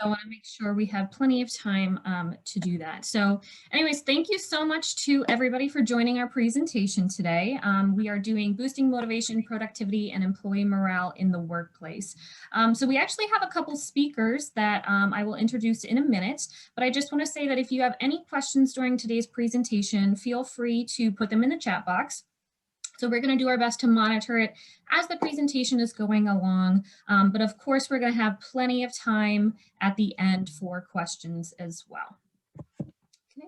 I want to make sure we have plenty of time to do that. So anyways, thank you so much to everybody for joining our presentation today. We are doing boosting motivation, productivity, and employee morale in the workplace. So we actually have a couple speakers that I will introduce in a minute, but I just want to say that if you have any questions during today's presentation, feel free to put them in the chat box. So we're going to do our best to monitor it as the presentation is going along. But of course, we're going to have plenty of time at the end for questions as well. Okay.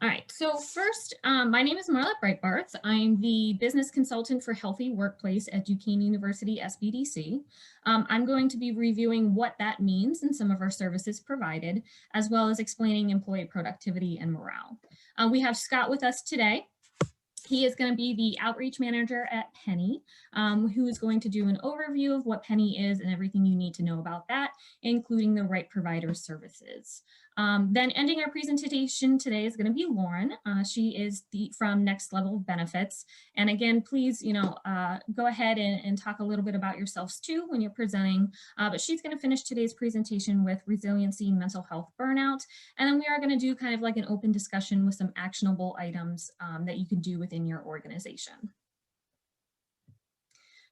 All right, so first, my name is Marla Breitbarth. I'm the business consultant for Healthy Workplace at Duquesne University SBDC. I'm going to be reviewing what that means in some of our services provided, as well as explaining employee productivity and morale. We have Scott with us today. He is going to be the outreach manager at Penny, who is going to do an overview of what Penny is and everything you need to know about that, including the right provider services. Then ending our presentation today is going to be Lauren. She is from Next Level Benefits. And again, please, go ahead and talk a little bit about yourselves too when you're presenting. But she's going to finish today's presentation with resiliency, mental health, burnout. And then we are going to do kind of like an open discussion with some actionable items that you can do within your organization.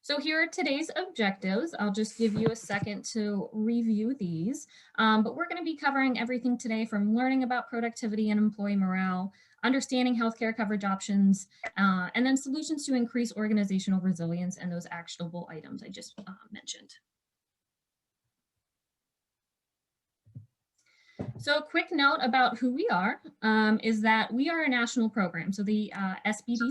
So here are today's objectives. I'll just give you a second to review these, but we're going to be covering everything today from learning about productivity and employee morale, understanding healthcare coverage options, and then solutions to increase organizational resilience and those actionable items I just mentioned. So a quick note about who we are is that we are a national program. So the SBDC,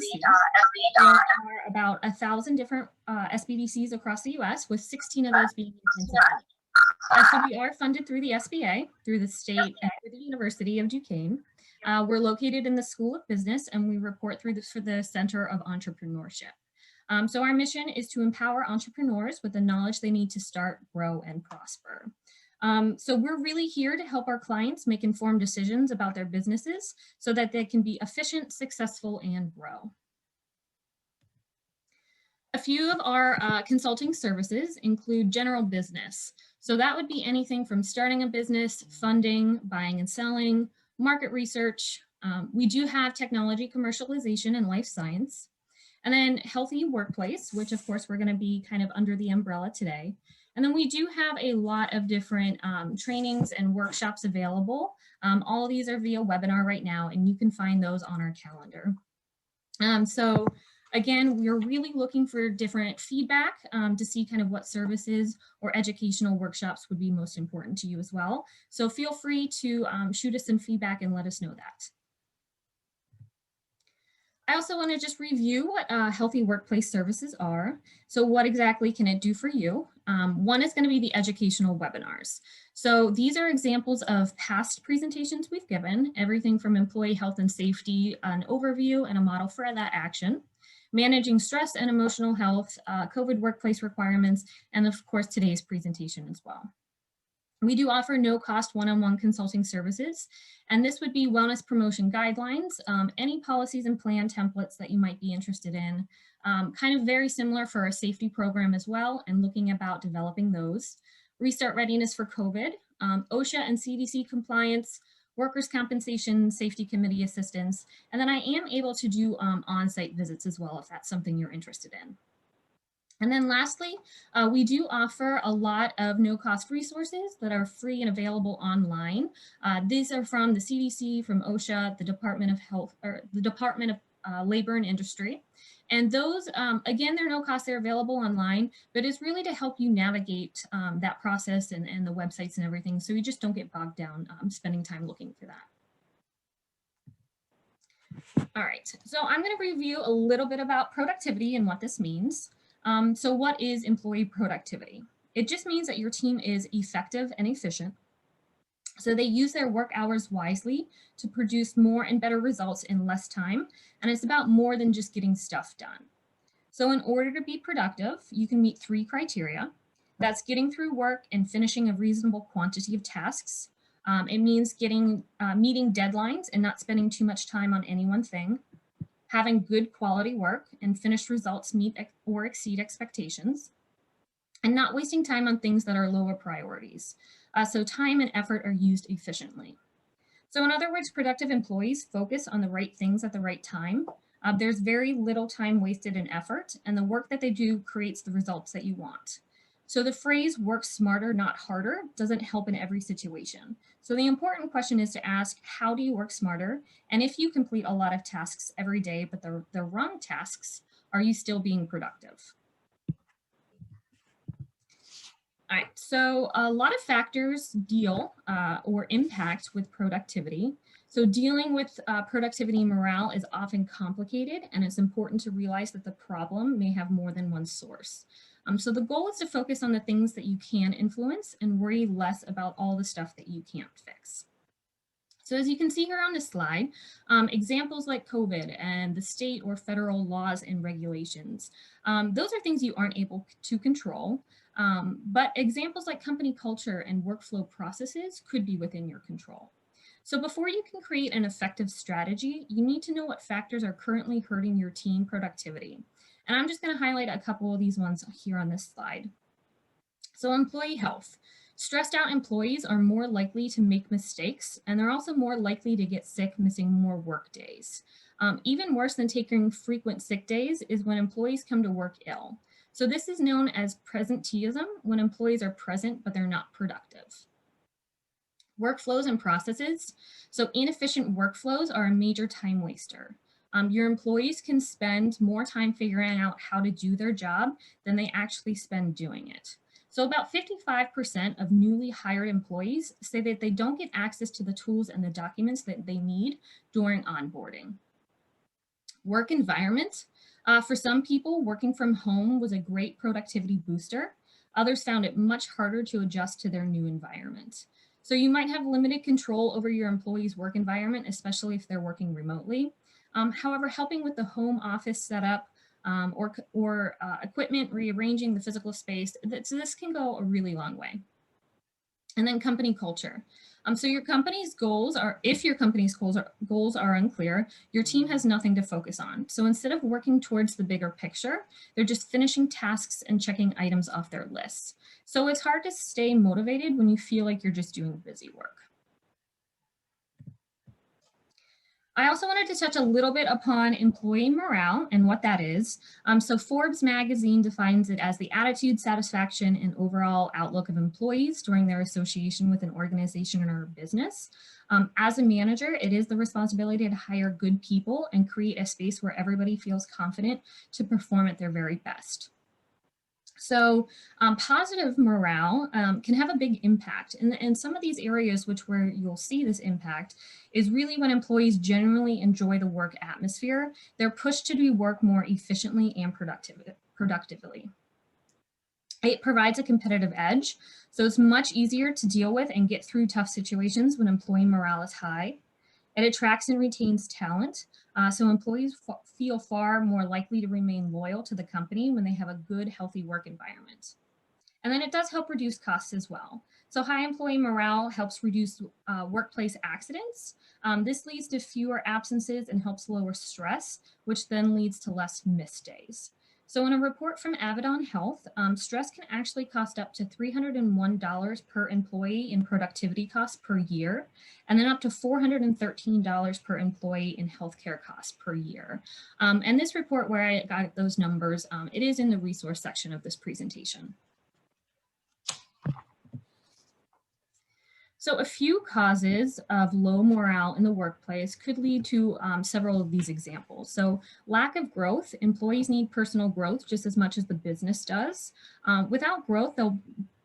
there are about 1,000 different SBDCs across the US, with 16 of those being in Pennsylvania. So we are funded through the SBA, through the state and through the University of Duquesne. We're located in the School of Business, and we report through the Center of Entrepreneurship. So our mission is to empower entrepreneurs with the knowledge they need to start, grow, and prosper. So we're really here to help our clients make informed decisions about their businesses so that they can be efficient, successful, and grow. A few of our consulting services include general business. So that would be anything from starting a business, funding, buying and selling, market research. We do have technology commercialization and life science. And then healthy workplace, which of course we're going to be kind of under the umbrella today. And then we do have a lot of different trainings and workshops available. All of these are via webinar right now, and you can find those on our calendar. So again, we're really looking for different feedback to see kind of what services or educational workshops would be most important to you as well. So feel free to shoot us some feedback and let us know that. I also want to just review what healthy workplace services are. So what exactly can it do for you? One is going to be the educational webinars. So these are examples of past presentations we've given, everything from employee health and safety, an overview and a model for that action, managing stress and emotional health, COVID workplace requirements, and of course today's presentation as well. We do offer no-cost one-on-one consulting services, and this would be wellness promotion guidelines, any policies and plan templates that you might be interested in, kind of very similar for a safety program as well, and looking about developing those. Restart readiness for COVID, OSHA and CDC compliance, workers' compensation, safety committee assistance, and then I am able to do on-site visits as well if that's something you're interested in. And then lastly, we do offer a lot of no-cost resources that are free and available online. These are from the CDC, from OSHA, the Department of Health, or the Department of Labor and Industry. And those, again, they're no cost, they're available online, but it's really to help you navigate that process and the websites and everything, so you just don't get bogged down spending time looking for that. All right, so I'm going to review a little bit about productivity and what this means. So what is employee productivity? It just means that your team is effective and efficient. So they use their work hours wisely to produce more and better results in less time. And it's about more than just getting stuff done. So in order to be productive, you can meet 3 criteria. That's getting through work and finishing a reasonable quantity of tasks. It means meeting deadlines and not spending too much time on any one thing. Having good quality work and finished results meet or exceed expectations. and not wasting time on things that are lower priorities. So time and effort are used efficiently. So in other words, productive employees focus on the right things at the right time. There's very little time wasted in effort, and the work that they do creates the results that you want. So the phrase work smarter, not harder doesn't help in every situation. So the important question is to ask, how do you work smarter? And if you complete a lot of tasks every day, but the wrong tasks, are you still being productive? All right, so a lot of factors deal or impact with productivity. So dealing with productivity morale is often complicated, and it's important to realize that the problem may have more than one source. So the goal is to focus on the things that you can influence and worry less about all the stuff that you can't fix. So as you can see here on this slide, examples like COVID and the state or federal laws and regulations, those are things you aren't able to control, but examples like company culture and workflow processes could be within your control. So before you can create an effective strategy, you need to know what factors are currently hurting your team productivity. And I'm just going to highlight a couple of these ones here on this slide. So employee health. Stressed out employees are more likely to make mistakes, and they're also more likely to get sick, missing more work days. Even worse than taking frequent sick days is when employees come to work ill. So this is known as presenteeism, when employees are present, but they're not productive. Workflows and processes. So inefficient workflows are a major time waster. Your employees can spend more time figuring out how to do their job than they actually spend doing it. So about 55% of newly hired employees say that they don't get access to the tools and the documents that they need during onboarding. Work environment. For some people, working from home was a great productivity booster. Others found it much harder to adjust to their new environment. So you might have limited control over your employees' work environment, especially if they're working remotely. However, helping with the home office setup or equipment, rearranging the physical space, this can go a really long way. And then company culture. So your company's goals are, if your company's goals are unclear, your team has nothing to focus on. So instead of working towards the bigger picture, they're just finishing tasks and checking items off their lists. So it's hard to stay motivated when you feel like you're just doing busy work. I also wanted to touch a little bit upon employee morale and what that is. So Forbes magazine defines it as the attitude, satisfaction, and overall outlook of employees during their association with an organization or business. As a manager, it is the responsibility to hire good people and create a space where everybody feels confident to perform at their very best. So positive morale can have a big impact. And some of these areas where you'll see this impact is really when employees generally enjoy the work atmosphere. They're pushed to do work more efficiently and productively. It provides a competitive edge. So it's much easier to deal with and get through tough situations when employee morale is high. It attracts and retains talent. So employees feel far more likely to remain loyal to the company when they have a good, healthy work environment. And then it does help reduce costs as well. So high employee morale helps reduce workplace accidents. This leads to fewer absences and helps lower stress, which then leads to less missed days. So in a report from Avedon Health, stress can actually cost up to $301 per employee in productivity costs per year, and then up to $413 per employee in healthcare costs per year. And this report, where I got those numbers, it is in the resource section of this presentation. So a few causes of low morale in the workplace could lead to several of these examples. So lack of growth. Employees need personal growth just as much as the business does. Without growth,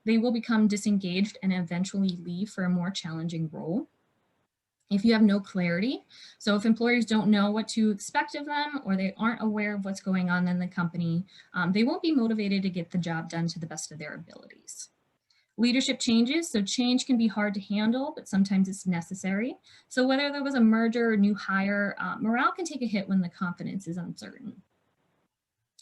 they will become disengaged and eventually leave for a more challenging role. If you have no clarity, so if employers don't know what to expect of them or they aren't aware of what's going on in the company, they won't be motivated to get the job done to the best of their abilities. Leadership changes, so change can be hard to handle, but sometimes it's necessary. So whether there was a merger or new hire, morale can take a hit when the confidence is uncertain.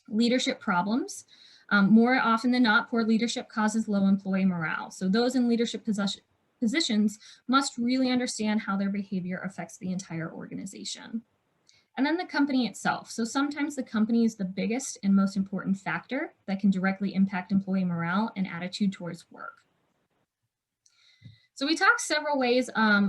Leadership problems. More often than not, poor leadership causes low employee morale. So those in leadership positions must really understand how their behavior affects the entire organization. And then the company itself. So sometimes the company is the biggest and most important factor that can directly impact employee morale and attitude towards work. So we talked several ways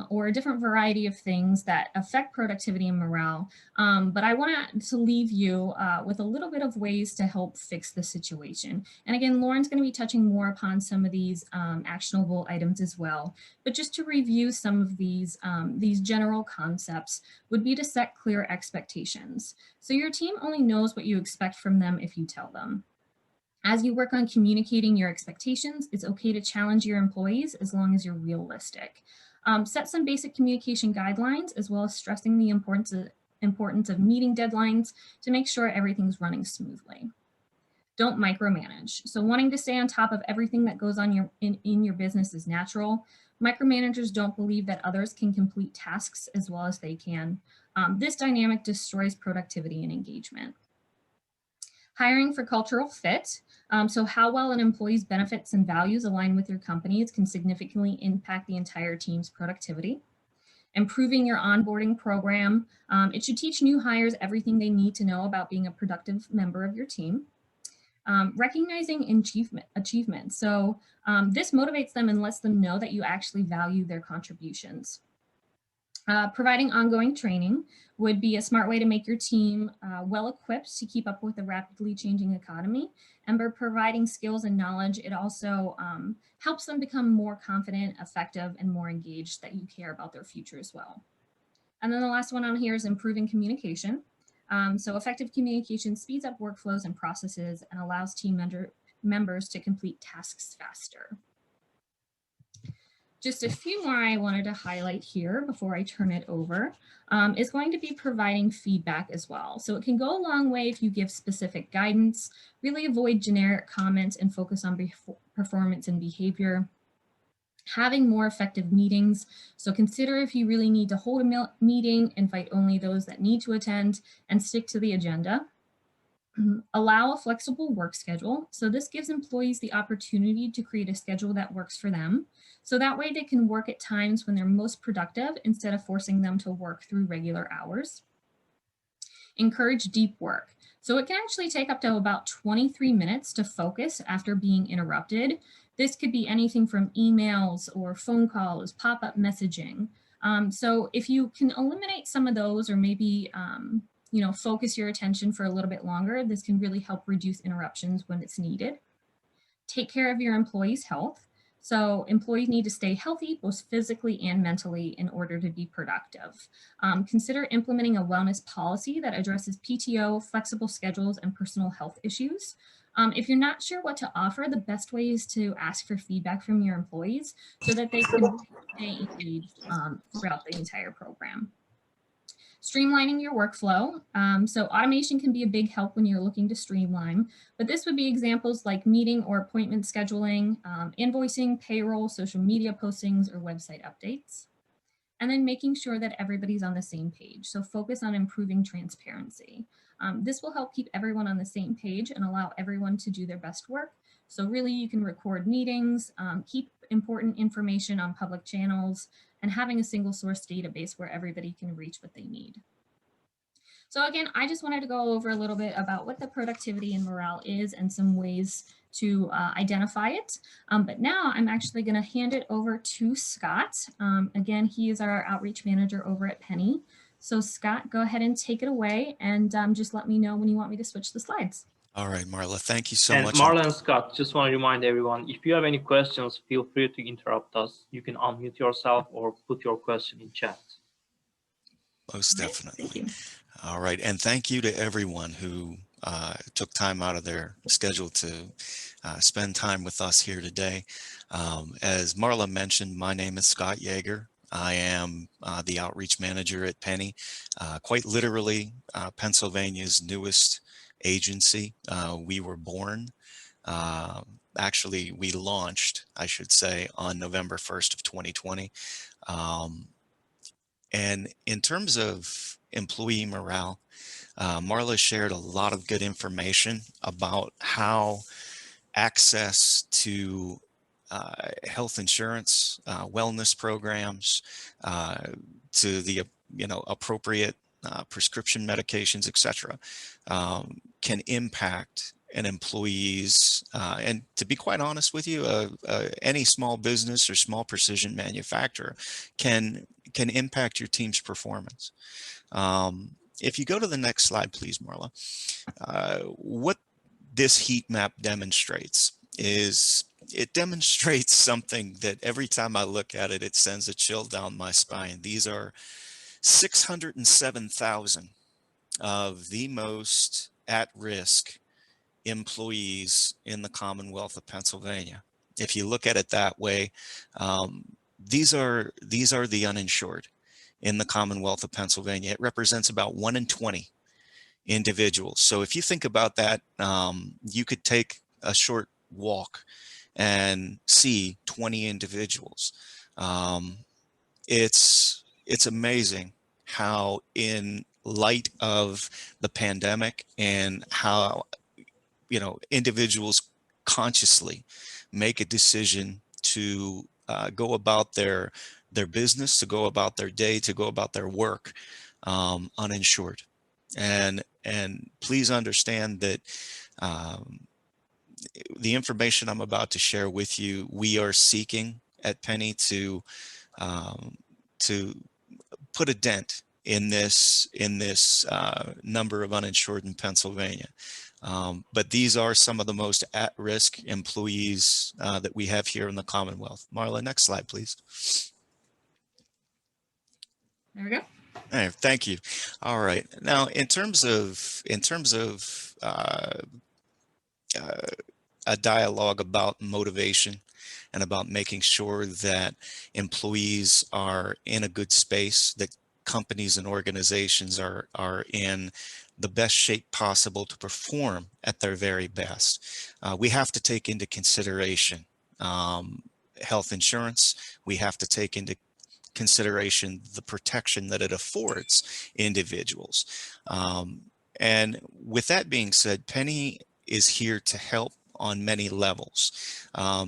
or a different variety of things that affect productivity and morale, but I want to leave you with a little bit of ways to help fix the situation. And again, Lauren's going to be touching more upon some of these actionable items as well. But just to review some of these general concepts would be to set clear expectations. So your team only knows what you expect from them if you tell them. As you work on communicating your expectations, it's okay to challenge your employees as long as you're realistic. Set some basic communication guidelines, as well as stressing the importance of meeting deadlines to make sure everything's running smoothly. Don't micromanage. So wanting to stay on top of everything that goes on in your business is natural. Micromanagers don't believe that others can complete tasks as well as they can. This dynamic destroys productivity and engagement. Hiring for cultural fit. So how well an employee's benefits and values align with your company's can significantly impact the entire team's productivity. Improving your onboarding program. It should teach new hires everything they need to know about being a productive member of your team. Recognizing achievement. So this motivates them and lets them know that you actually value their contributions. Providing ongoing training would be a smart way to make your team well equipped to keep up with the rapidly changing economy. And by providing skills and knowledge, it also helps them become more confident, effective, and more engaged that you care about their future as well. And then the last one on here is improving communication. So effective communication speeds up workflows and processes and allows team members to complete tasks faster. Just a few more I wanted to highlight here before I turn it over is going to be providing feedback as well. So it can go a long way if you give specific guidance, really avoid generic comments and focus on performance and behavior. Having more effective meetings. So consider if you really need to hold a meeting, invite only those that need to attend and stick to the agenda. Allow a flexible work schedule. So this gives employees the opportunity to create a schedule that works for them. So that way they can work at times when they're most productive instead of forcing them to work through regular hours. Encourage deep work. So it can actually take up to about 23 minutes to focus after being interrupted. This could be anything from emails or phone calls, pop-up messaging. So if you can eliminate some of those or maybe focus your attention for a little bit longer, this can really help reduce interruptions when it's needed. Take care of your employees' health. So employees need to stay healthy, both physically and mentally, in order to be productive. Consider implementing a wellness policy that addresses PTO, flexible schedules, and personal health issues. If you're not sure what to offer, the best way is to ask for feedback from your employees so that they can stay engaged throughout the entire program. Streamlining your workflow. So automation can be a big help when you're looking to streamline, but this would be examples like meeting or appointment scheduling, invoicing, payroll, social media postings, or website updates. And then making sure that everybody's on the same page. So focus on improving transparency. This will help keep everyone on the same page and allow everyone to do their best work. So really you can record meetings, keep important information on public channels, and having a single source database where everybody can reach what they need. So again, I just wanted to go over a little bit about what the productivity and morale is and some ways to identify it. But now I'm actually going to hand it over to Scott. Again, he is our outreach manager over at Penny. So Scott, go ahead and take it away and just let me know when you want me to switch the slides. All right, Marla, thank you so much. And Marla and Scott, just want to remind everyone, if you have any questions, feel free to interrupt us. You can unmute yourself or put your question in chat. Most definitely. Thank you. All right, and thank you to everyone who took time out of their schedule to spend time with us here today. As Marla mentioned, my name is Scott Yeager. I am the outreach manager at Penny, quite literally Pennsylvania's newest agency. We were born, actually we launched, I should say, on November 1st of 2020. And in terms of employee morale, Marla shared a lot of good information about how access to health insurance, wellness programs, to the appropriate prescription medications, etc., can impact an employee's, and to be quite honest with you, any small business or small precision manufacturer can impact your team's performance. If you go to the next slide, please, Marla, what this heat map demonstrates is it demonstrates something that every time I look at it, it sends a chill down my spine. These are 607,000 of the most at-risk employees in the Commonwealth of Pennsylvania. If you look at it that way, these are the uninsured in the Commonwealth of Pennsylvania. It represents about 1 in 20 individuals. So if you think about that, you could take a short walk and see 20 individuals. It's amazing how, in light of the pandemic and how, you know, individuals consciously make a decision to go about their business, to go about their day, to go about their work uninsured. And please understand that the information I'm about to share with you, we are seeking at Penny to put a dent in this number of uninsured in Pennsylvania. But these are some of the most at-risk employees that we have here in the Commonwealth. Marla, next slide, please. There we go. All right, thank you. All right, now in terms of a dialogue about motivation and about making sure that employees are in a good space, that companies and organizations are in the best shape possible to perform at their very best, we have to take into consideration health insurance. We have to take into consideration the protection that it affords individuals. And with that being said, Penny is here to help on many levels.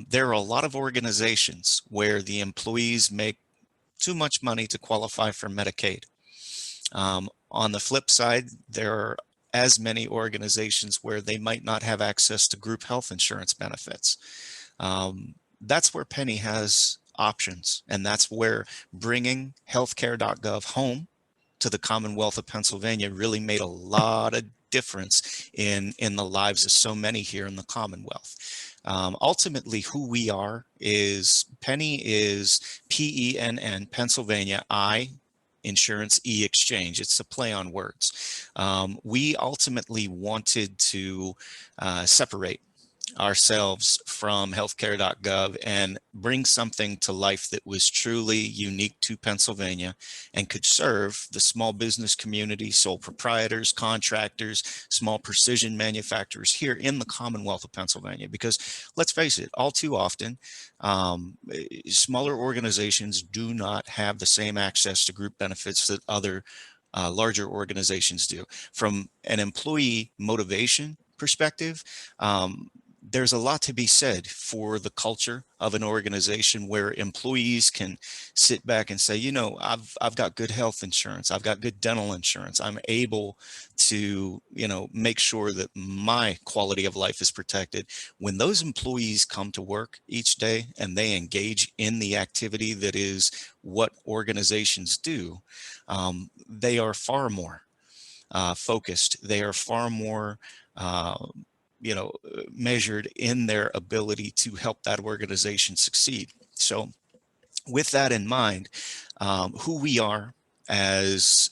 There are a lot of organizations where the employees make too much money to qualify for Medicaid. On the flip side, there are as many organizations where they might not have access to group health insurance benefits. That's where Penny has options, and that's where bringing healthcare.gov home to the Commonwealth of Pennsylvania really made a lot of difference in the lives of so many here in the Commonwealth. Ultimately, who we are is Penny is PENN, Pennsylvania I Insurance E-Exchange. It's a play on words. We ultimately wanted to separate ourselves from healthcare.gov and bring something to life that was truly unique to Pennsylvania and could serve the small business community, sole proprietors, contractors, small precision manufacturers here in the Commonwealth of Pennsylvania. Because let's face it, all too often, smaller organizations do not have the same access to group benefits that other larger organizations do. From an employee motivation perspective, there's a lot to be said for the culture of an organization where employees can sit back and say, you know, I've got good health insurance, I've got good dental insurance, I'm able to, you know, make sure that my quality of life is protected. When those employees come to work each day and they engage in the activity that is what organizations do, they are far more focused. They are far more measured in their ability to help that organization succeed. So with that in mind, who we are as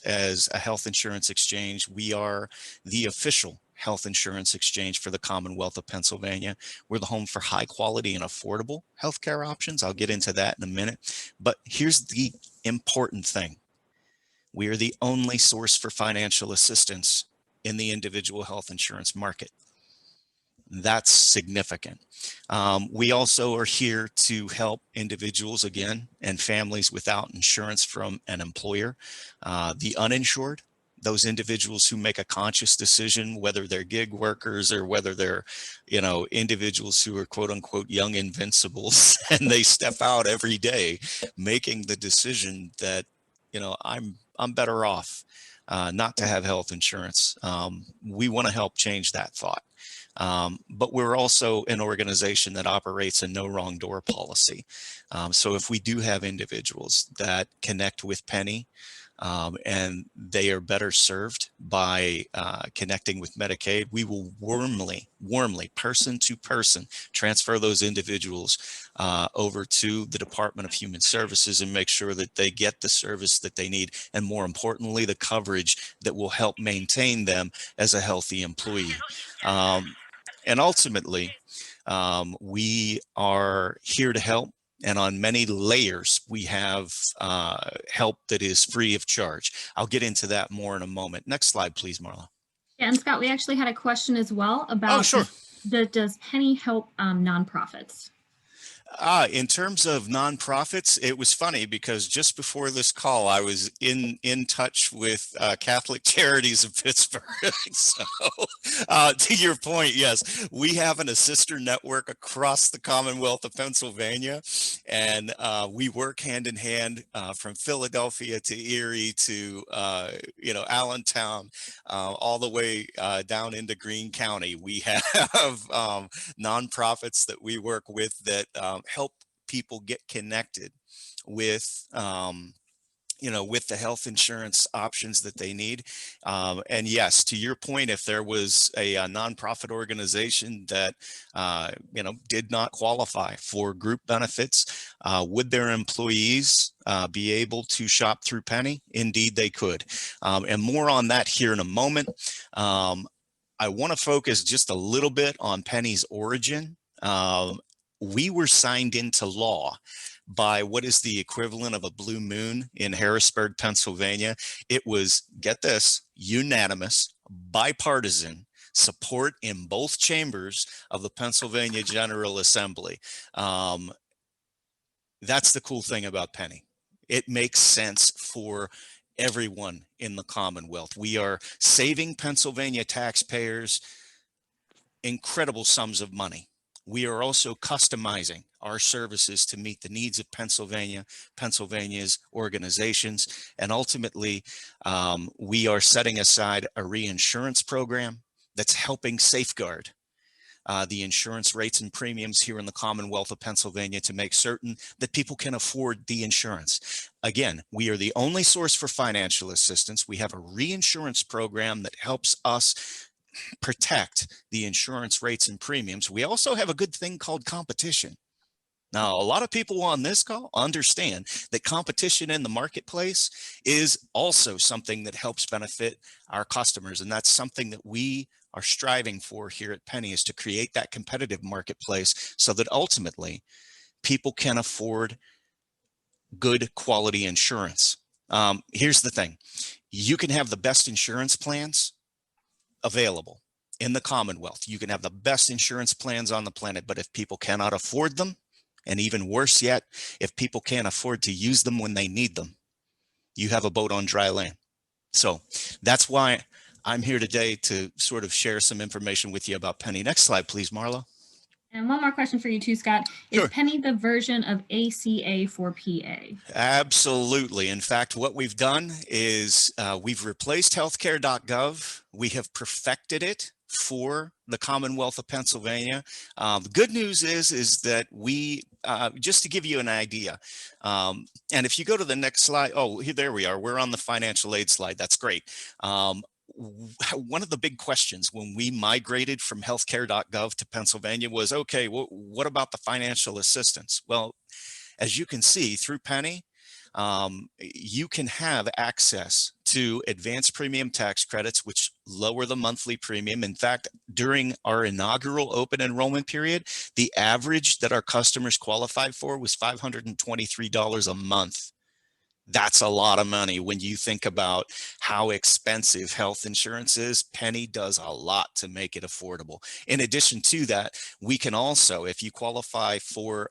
a health insurance exchange, we are the official health insurance exchange for the Commonwealth of Pennsylvania. We're the home for high quality and affordable healthcare options. I'll get into that in a minute. But here's the important thing. We are the only source for financial assistance in the individual health insurance market. That's significant. We also are here to help individuals, again, and families without insurance from an employer. The uninsured, those individuals who make a conscious decision, whether they're gig workers or whether they're, you know, individuals who are quote unquote young invincibles, and they step out every day making the decision that, you know, I'm better off not to have health insurance. We want to help change that thought. But we're also an organization that operates a no wrong door policy. So if we do have individuals that connect with Penny, and they are better served by connecting with Medicaid, we will warmly, person to person, transfer those individuals over to the Department of Human Services and make sure that they get the service that they need, and more importantly, the coverage that will help maintain them as a healthy employee. And ultimately, we are here to help. And on many layers, we have help that is free of charge. I'll get into that more in a moment. Next slide, please, Marla. Yeah, and Scott, we actually had a question as well about, sure. Does Penny help nonprofits? In terms of nonprofits, it was funny because just before this call, I was in touch with Catholic Charities of Pittsburgh. So to your point, yes, we have a sister network across the Commonwealth of Pennsylvania, and we work hand in hand from Philadelphia to Erie to Allentown, all the way down into Greene County. We have nonprofits that we work with that help people get connected with with the health insurance options that they need. And yes, to your point, if there was a nonprofit organization that did not qualify for group benefits, would their employees be able to shop through Penny? Indeed, they could. And more on that here in a moment. I want to focus just a little bit on Penny's origin. We were signed into law by what is the equivalent of a blue moon in Harrisburg, Pennsylvania. It was, get this, unanimous, bipartisan support in both chambers of the Pennsylvania General Assembly. That's the cool thing about Penny. It makes sense for everyone in the Commonwealth. We are saving Pennsylvania taxpayers incredible sums of money. We are also customizing our services to meet the needs of Pennsylvania's organizations. And ultimately, we are setting aside a reinsurance program that's helping safeguard the insurance rates and premiums here in the Commonwealth of Pennsylvania to make certain that people can afford the insurance. Again, we are the only source for financial assistance. We have a reinsurance program that helps us protect the insurance rates and premiums. We also have a good thing called competition. Now, a lot of people on this call understand that competition in the marketplace is also something that helps benefit our customers. And that's something that we are striving for here at Penny, is to create that competitive marketplace so that ultimately people can afford good quality insurance. Here's the thing. You can have the best insurance plans available in the Commonwealth. You can have the best insurance plans on the planet, but if people cannot afford them, and even worse yet, if people can't afford to use them when they need them, you have a boat on dry land. So that's why I'm here today to sort of share some information with you about Penny. Next slide, please, Marla. And one more question for you too, Scott. Is Sure. Penny the version of ACA for PA? Absolutely. In fact, what we've done is we've replaced healthcare.gov. We have perfected it for the Commonwealth of Pennsylvania. The good news is that we, just to give you an idea, and if you go to the next slide, there we are. We're on the financial aid slide. That's great. One of the big questions when we migrated from healthcare.gov to Pennsylvania was, okay, what about the financial assistance? Well, as you can see through Penny, you can have access to advanced premium tax credits, which lower the monthly premium. In fact, during our inaugural open enrollment period, the average that our customers qualified for was $523 a month. That's a lot of money when you think about how expensive health insurance is. Penny does a lot to make it affordable. In addition to that, we can also, if you qualify for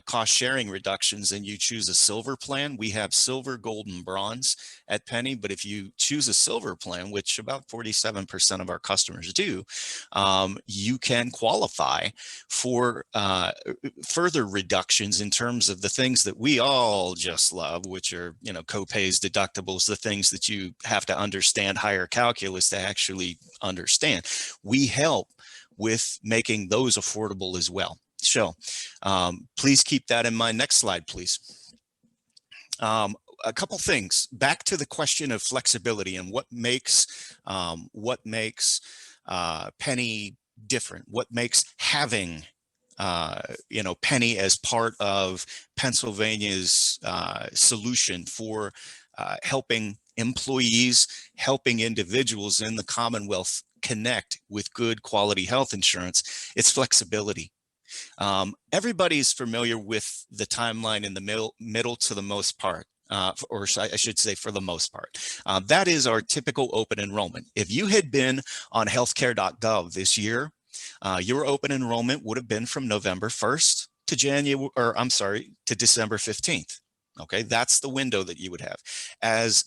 cost sharing reductions and you choose a silver plan, we have silver, gold, and bronze at Penny. But if you choose a silver plan, which about 47% of our customers do, you can qualify for further reductions in terms of the things that we all just love, which are, you know, co-pays, deductibles, the things that you have to understand higher calculus to actually understand. We help with making those affordable as well. So please keep that in mind. Next slide, please. A couple things back to the question of flexibility and what makes Penny different, what makes having you know, Penny as part of Pennsylvania's solution for helping employees, helping individuals in the Commonwealth connect with good quality health insurance. It's flexibility. Everybody's familiar with the timeline in the middle to the most part, or I should say for the most part. That is our typical open enrollment. If you had been on healthcare.gov this year, your open enrollment would have been from November 1st to to December 15th. Okay, that's the window that you would have. As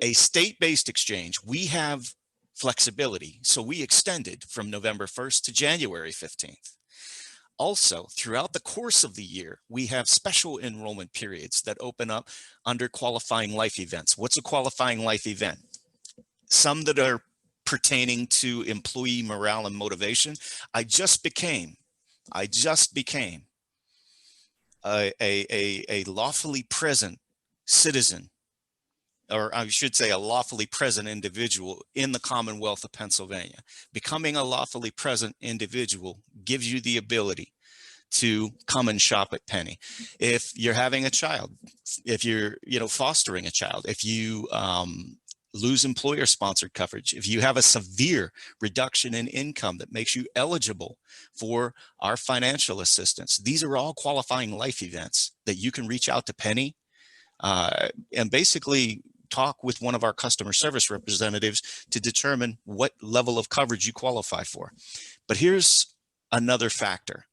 a state-based exchange, we have flexibility. So we extended from November 1st to January 15th. Also, throughout the course of the year, we have special enrollment periods that open up under qualifying life events. What's a qualifying life event? Some that are pertaining to employee morale and motivation. I just became a lawfully present citizen, or I should say a lawfully present individual in the Commonwealth of Pennsylvania. Becoming a lawfully present individual gives you the ability to come and shop at Penny. If you're having a child, if you're, you know, fostering a child, if you lose employer sponsored coverage, if you have a severe reduction in income that makes you eligible for our financial assistance, these are all qualifying life events that you can reach out to Penny and basically talk with one of our customer service representatives to determine what level of coverage you qualify for. But here's another factor.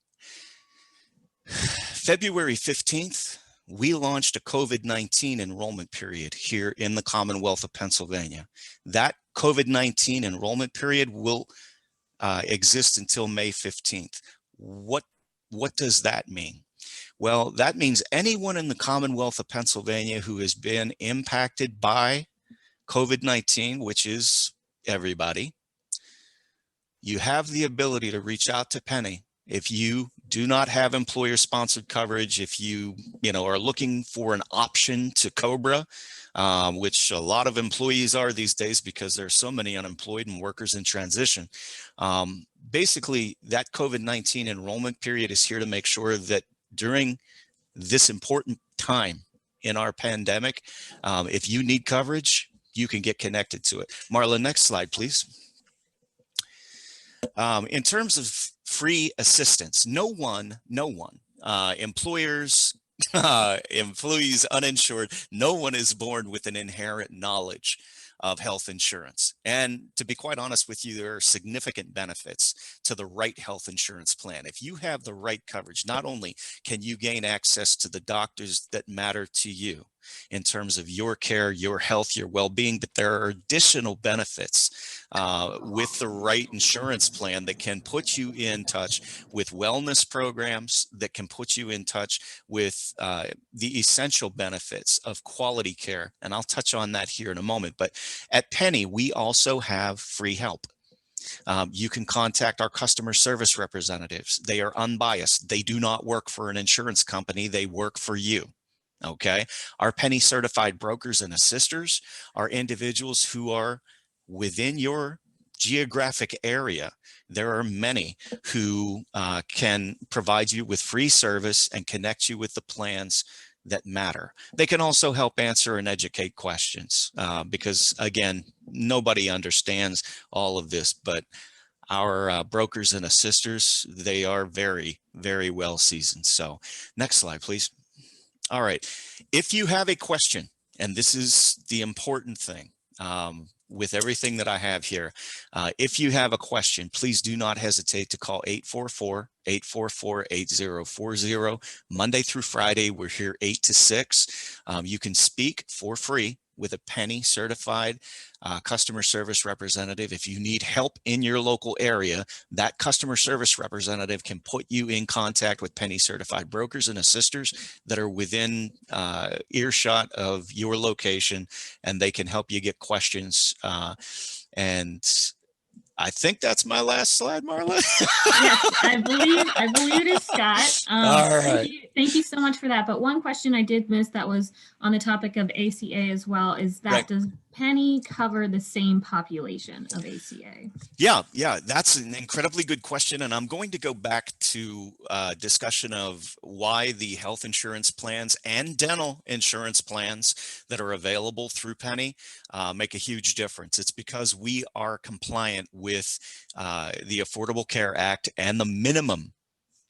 February 15th, we launched a COVID-19 enrollment period here in the Commonwealth of Pennsylvania. That COVID-19 enrollment period will exist until May 15th. What does that mean? Well, that means anyone in the Commonwealth of Pennsylvania who has been impacted by COVID-19, which is everybody, you have the ability to reach out to Penny. If you do not have employer sponsored coverage, if you are looking for an option to COBRA, which a lot of employees are these days because there are so many unemployed and workers in transition. Basically, that COVID-19 enrollment period is here to make sure that during this important time in our pandemic, if you need coverage, you can get connected to it. Marla, next slide, please. In terms of free assistance, no one, employers, employees, uninsured, no one is born with an inherent knowledge of health insurance. And to be quite honest with you, there are significant benefits to the right health insurance plan. If you have the right coverage, not only can you gain access to the doctors that matter to you in terms of your care, your health, your well-being, but there are additional benefits with the right insurance plan that can put you in touch with wellness programs, that can put you in touch with the essential benefits of quality care. And I'll touch on that here in a moment. But at Penny, we also have free help. You can contact our customer service representatives. They are unbiased. They do not work for an insurance company. They work for you. Okay. Our Penny certified brokers and assisters are individuals who are within your geographic area. There are many who can provide you with free service and connect you with the plans that matter. They can also help answer and educate questions because, again, nobody understands all of this, but our brokers and assisters, they are very, very well seasoned. So next slide, please. All right. If you have a question, and this is the important thing, with everything that I have here. If you have a question, please do not hesitate to call 844-844-8040. Monday through Friday, we're here 8 to 6. You can speak for free with a Penny certified customer service representative. If you need help in your local area, that customer service representative can put you in contact with Penny certified brokers and assisters that are within earshot of your location, and they can help you get questions. And I think that's my last slide, Marla. Yes, I believe it is, Scott. All right. Thank you so much for that. But one question I did miss that was on the topic of ACA as well is that Right. Does Penny cover the same population of ACA? Yeah, that's an incredibly good question. And I'm going to go back to discussion of why the health insurance plans and dental insurance plans that are available through Penny make a huge difference. It's because we are compliant with the Affordable Care Act and the minimum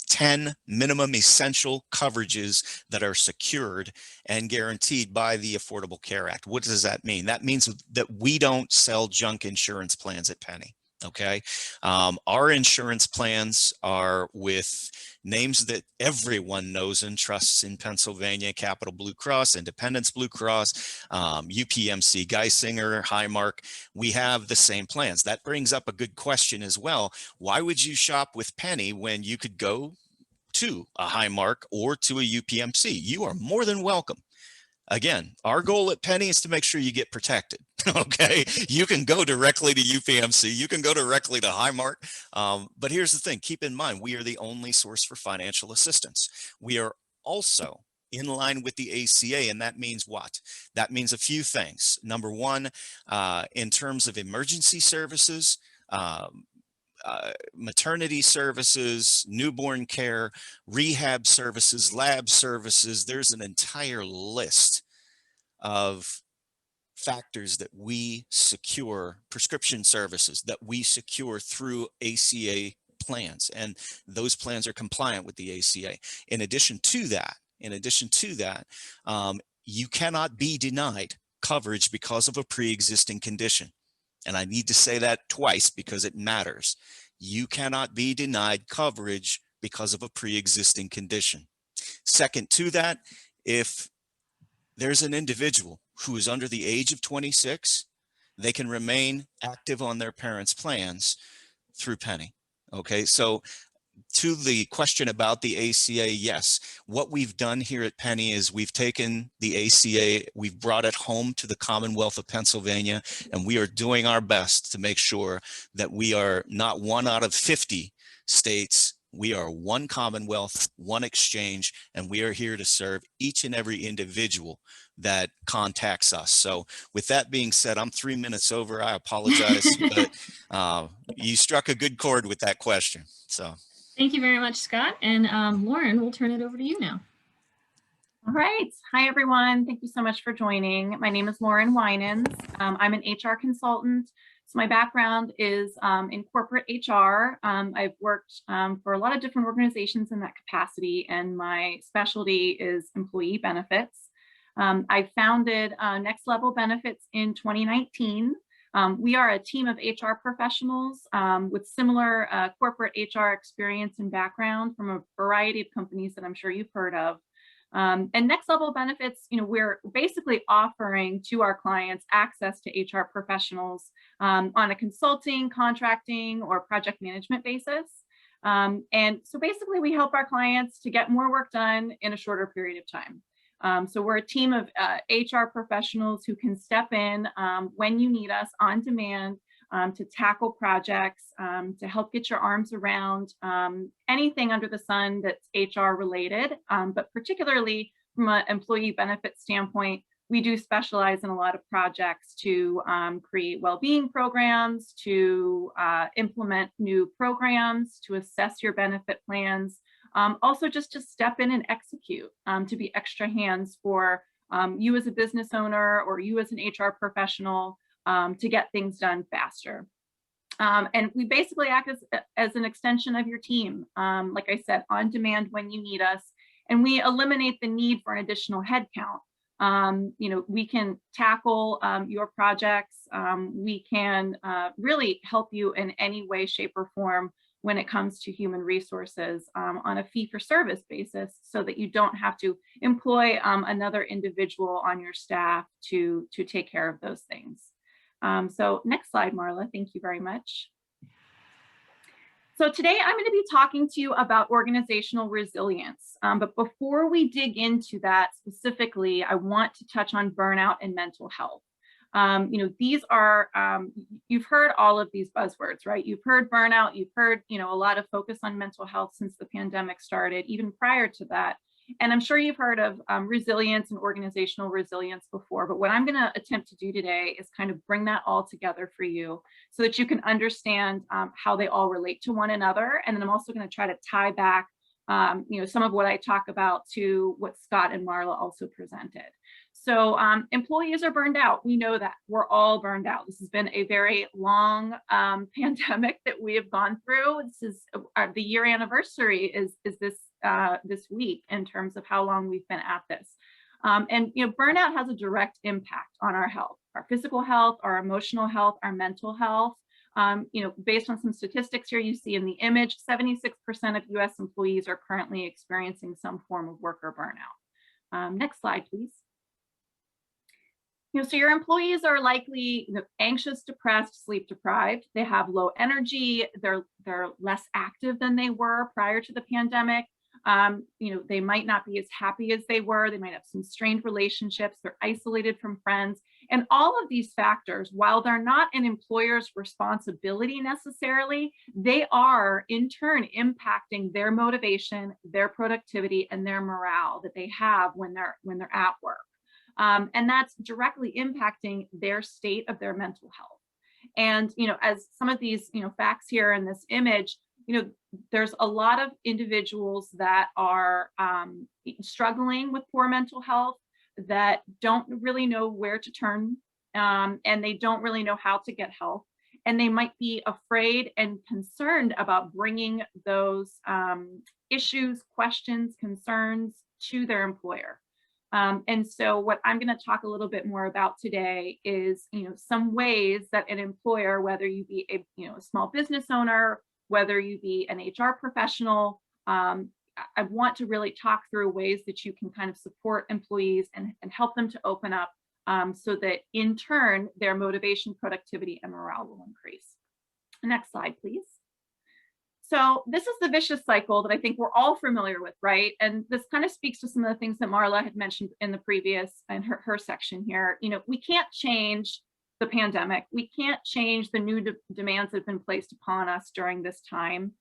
10 minimum essential coverages that are secured and guaranteed by the Affordable Care Act. What does that mean? That means that we don't sell junk insurance plans at Penny. Okay. Our insurance plans are with names that everyone knows and trusts in Pennsylvania: Capital Blue Cross, Independence Blue Cross, UPMC, Geisinger, Highmark. We have the same plans. That brings up a good question as well. Why would you shop with Penny when you could go to a Highmark or to a UPMC? You are more than welcome. Again, our goal at Penny is to make sure you get protected. Okay, you can go directly to UPMC, you can go directly to Highmark, but here's the thing: keep in mind, we are the only source for financial assistance. We are also in line with the ACA, and that means what? That means a few things. Number one, in terms of emergency services, maternity services, newborn care, rehab services, lab services. There's an entire list of factors that we secure, prescription services that we secure through ACA plans, and those plans are compliant with the ACA. In addition to that, you cannot be denied coverage because of a pre-existing condition. And I need to say that twice because it matters. You cannot be denied coverage because of a pre-existing condition. Second to that, if there's an individual who is under the age of 26, they can remain active on their parents' plans through Penny. Okay, so to the question about the ACA, yes, what we've done here at Penny is we've taken the ACA, we've brought it home to the Commonwealth of Pennsylvania, and we are doing our best to make sure that we are not one out of 50 states. We are one Commonwealth, one exchange, and we are here to serve each and every individual that contacts us. So with that being said, I'm 3 minutes over. I apologize, but you struck a good chord with that question. So. Thank you very much, Scott. And Lauren, we'll turn it over to you now. All right. Hi, everyone. Thank you so much for joining. My name is Lauren Winans. I'm an HR consultant. So my background is in corporate HR. I've worked for a lot of different organizations in that capacity, and my specialty is employee benefits. I founded Next Level Benefits in 2019. We are a team of HR professionals with similar corporate HR experience and background from a variety of companies that I'm sure you've heard of. And Next Level Benefits, we're basically offering to our clients access to HR professionals on a consulting, contracting, or project management basis. And so basically we help our clients to get more work done in a shorter period of time. So we're a team of HR professionals who can step in when you need us on demand to tackle projects, to help get your arms around anything under the sun that's HR related, but particularly from an employee benefit standpoint, we do specialize in a lot of projects to create well-being programs, to implement new programs, to assess your benefit plans, also just to step in and execute, to be extra hands for you as a business owner or you as an HR professional to get things done faster. And we basically act as an extension of your team, like I said, on demand when you need us, and we eliminate the need for an additional headcount. We can tackle your projects. We can really help you in any way, shape, or form when it comes to human resources on a fee-for-service basis, so that you don't have to employ another individual on your staff to take care of those things. So next slide, Marla. Thank you very much. So today I'm going to be talking to you about organizational resilience. But before we dig into that specifically, I want to touch on burnout and mental health. These are, you've heard all of these buzzwords, right? You've heard burnout, you've heard, a lot of focus on mental health since the pandemic started, even prior to that. And I'm sure you've heard of resilience and organizational resilience before, but what I'm going to attempt to do today is kind of bring that all together for you so that you can understand how they all relate to one another. And then I'm also going to try to tie back, some of what I talk about to what Scott and Marla also presented. So employees are burned out. We know that. We're all burned out. This has been a very long pandemic that we have gone through. This is the year anniversary is this week in terms of how long we've been at this. And burnout has a direct impact on our health, our physical health, our emotional health, our mental health. Based on some statistics here, you see in the image, 76% of US employees are currently experiencing some form of worker burnout. Next slide, please. So your employees are likely anxious, depressed, sleep deprived. They have low energy. They're less active than they were prior to the pandemic. They might not be as happy as they were. They might have some strained relationships. They're isolated from friends. And all of these factors, while they're not an employer's responsibility necessarily, they are in turn impacting their motivation, their productivity, and their morale that they have when they're at work. And that's directly impacting their state of their mental health. And, as some of these, facts here in this image, there's a lot of individuals that are struggling with poor mental health that don't really know where to turn, and they don't really know how to get help. And they might be afraid and concerned about bringing those issues, questions, concerns to their employer. And so what I'm going to talk a little bit more about today is, some ways that an employer, whether you be a small business owner, whether you be an HR professional, I want to really talk through ways that you can kind of support employees and help them to open up so that in turn, their motivation, productivity, and morale will increase. Next slide, please. So this is the vicious cycle that I think we're all familiar with, right? And this kind of speaks to some of the things that Marla had mentioned in the previous, in her section here. We can't change the pandemic. We can't change the new demands that have been placed upon us during this time.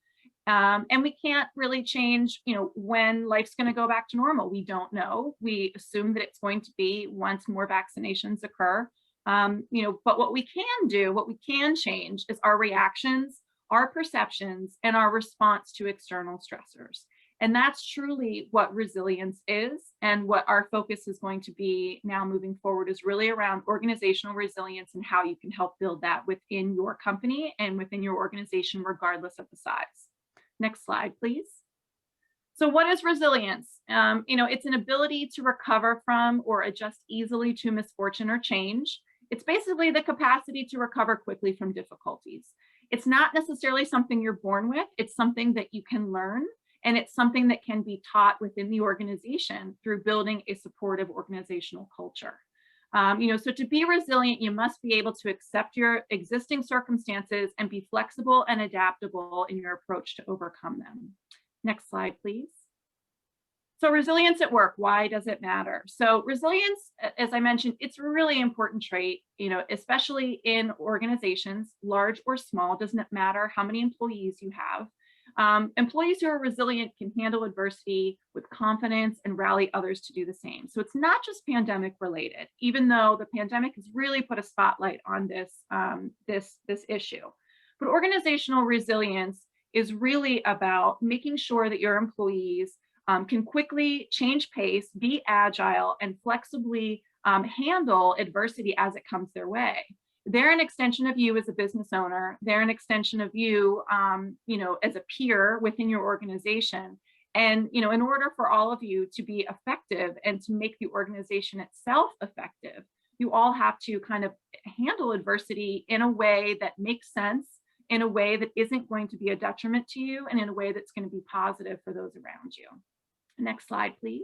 And we can't really change, when life's going to go back to normal. We don't know. We assume that it's going to be once more vaccinations occur. But what we can do, what we can change is our reactions, our perceptions, and our response to external stressors. And that's truly what resilience is. And what our focus is going to be now moving forward is really around organizational resilience and how you can help build that within your company and within your organization, regardless of the size. Next slide, please. So what is resilience? It's an ability to recover from or adjust easily to misfortune or change. It's basically the capacity to recover quickly from difficulties. It's not necessarily something you're born with. It's something that you can learn, and it's something that can be taught within the organization through building a supportive organizational culture. So to be resilient, you must be able to accept your existing circumstances and be flexible and adaptable in your approach to overcome them. Next slide, please. So resilience at work, why does it matter? So resilience, as I mentioned, it's a really important trait, especially in organizations, large or small, doesn't matter how many employees you have. Employees who are resilient can handle adversity with confidence and rally others to do the same. So it's not just pandemic related, even though the pandemic has really put a spotlight on this issue. But organizational resilience is really about making sure that your employees can quickly change pace, be agile, and flexibly handle adversity as it comes their way. They're an extension of you as a business owner. They're an extension of you, as a peer within your organization. And, you know, in order for all of you to be effective and to make the organization itself effective, you all have to kind of handle adversity in a way that makes sense, in a way that isn't going to be a detriment to you, and in a way that's going to be positive for those around you. Next slide, please.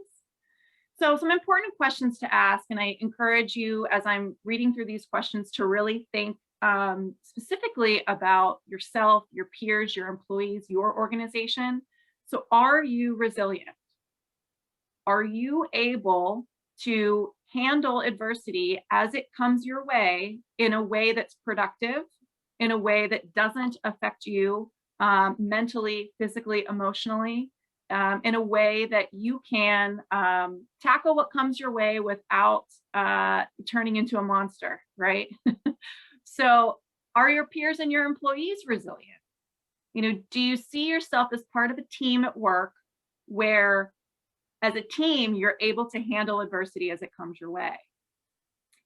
So some important questions to ask, and I encourage you as I'm reading through these questions to really think specifically about yourself, your peers, your employees, your organization. So are you resilient? Are you able to handle adversity as it comes your way in a way that's productive, in a way that doesn't affect you mentally, physically, emotionally, in a way that you can tackle what comes your way without turning into a monster, right? So are your peers and your employees resilient? You know, do you see yourself as part of a team at work where as a team, you're able to handle adversity as it comes your way?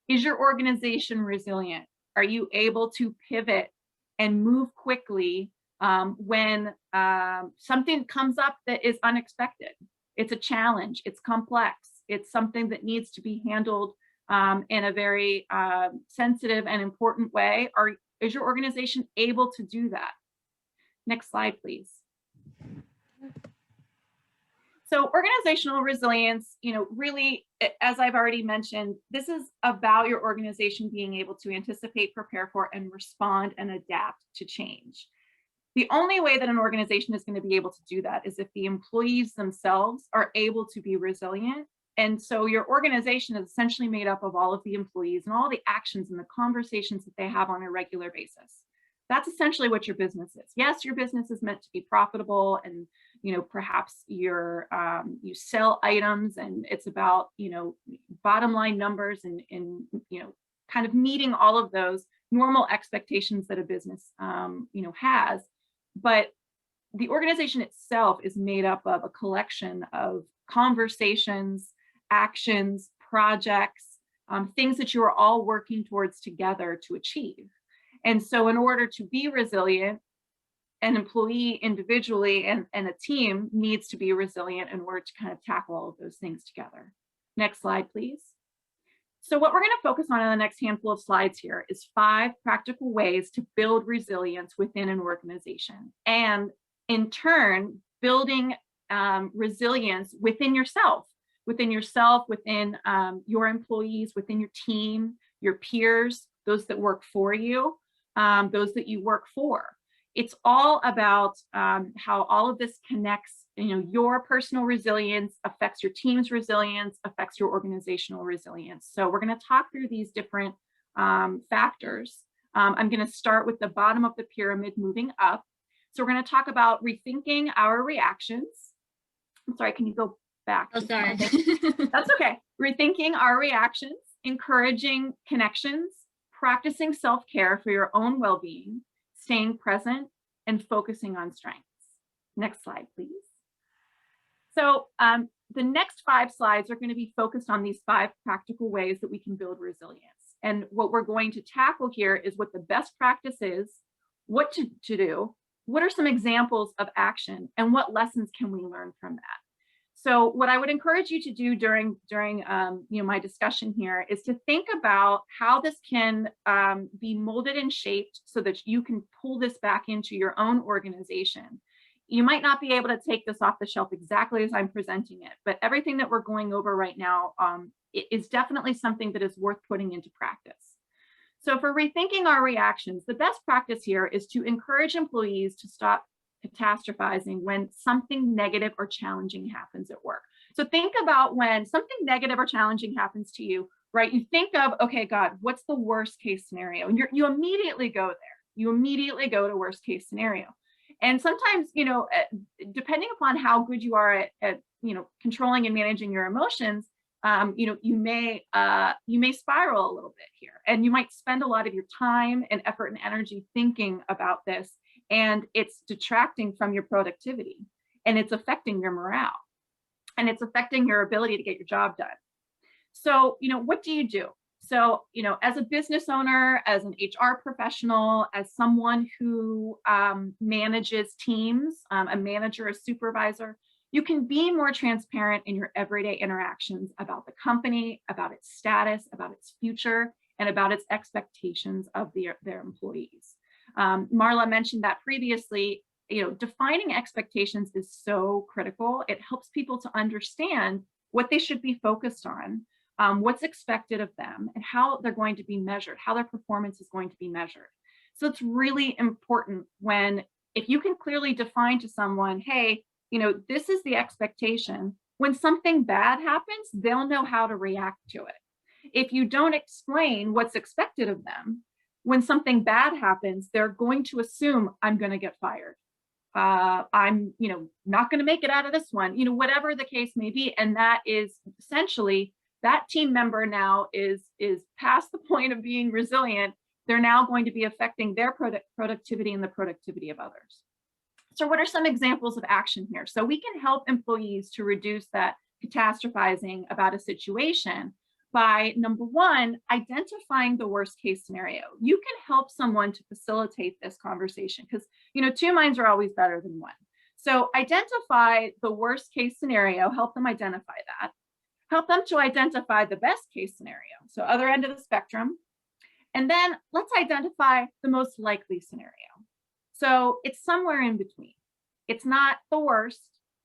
Is your organization resilient? Are you able to pivot and move quickly when something comes up that is unexpected? It's a challenge, it's complex, it's something that needs to be handled in a very sensitive and important way. Is your organization able to do that? Next slide, please. So organizational resilience, you know, really, as I've already mentioned, this is about your organization being able to anticipate, prepare for, and respond and adapt to change. The only way that an organization is going to be able to do that is if the employees themselves are able to be resilient. And so your organization is essentially made up of all of the employees and all the actions and the conversations that they have on a regular basis. That's essentially what your business is. Yes, your business is meant to be profitable, and you know, perhaps you sell items, and it's about, you know, bottom line numbers and you know, kind of meeting all of those normal expectations that a business you know, has. But the organization itself is made up of a collection of conversations, actions, projects, things that you are all working towards together to achieve. And so in order to be resilient, an employee individually and a team needs to be resilient in order to kind of tackle all of those things together. Next slide, please. So what we're going to focus on in the next handful of slides here is 5 practical ways to build resilience within an organization, and in turn, building resilience within yourself, within your employees, within your team, your peers, those that work for you, those that you work for. It's all about how all of this connects. You know, your personal resilience affects your team's resilience, affects your organizational resilience. So we're going to talk through these different factors. I'm going to start with the bottom of the pyramid, moving up. So we're going to talk about rethinking our reactions. I'm sorry, can you go back? Oh, sorry. That's okay. Rethinking our reactions, encouraging connections, practicing self-care for your own well-being, staying present, and focusing on strengths. Next slide, please. So the next 5 slides are going to be focused on these 5 practical ways that we can build resilience. And what we're going to tackle here is what the best practice is, what to do, what are some examples of action, and what lessons can we learn from that. So what I would encourage you to do during you know, my discussion here is to think about how this can be molded and shaped so that you can pull this back into your own organization. You might not be able to take this off the shelf exactly as I'm presenting it, but everything that we're going over right now is definitely something that is worth putting into practice. So for rethinking our reactions, the best practice here is to encourage employees to stop catastrophizing when something negative or challenging happens at work. So think about when something negative or challenging happens to you, right? You think of, okay, God, what's the worst case scenario? And you immediately go there. You immediately go to worst case scenario. And sometimes, you know, depending upon how good you are at you know, controlling and managing your emotions, you know, you may spiral a little bit here, and you might spend a lot of your time and effort and energy thinking about this, and it's detracting from your productivity, and it's affecting your morale, and it's affecting your ability to get your job done. So, you know, what do you do? So, you know, as a business owner, as an HR professional, as someone who manages teams, a manager, a supervisor, You can be more transparent in your everyday interactions about the company, about its status, about its future, and about its expectations of their employees. Marla mentioned that previously. Defining expectations is so critical. It helps people to understand what they should be focused on, what's expected of them, and how they're going to be measured, how their performance is going to be measured. So it's really important if you can clearly define to someone, hey, this is the expectation. When something bad happens, they'll know how to react to it. If you don't explain what's expected of them, when something bad happens, they're going to assume I'm going to get fired. I'm, not going to make it out of this one, whatever the case may be. And that is essentially that team member now is past the point of being resilient. They're now going to be affecting their productivity and the productivity of others. So what are some examples of action here? So we can help employees to reduce that catastrophizing about a situation by, number one, identifying the worst case scenario. You can help someone to facilitate this conversation because, two minds are always better than one. So identify the worst case scenario, help them identify that. Help them to identify the best case scenario, so other end of the spectrum. And then let's identify the most likely scenario. So it's somewhere in between. It's not the worst,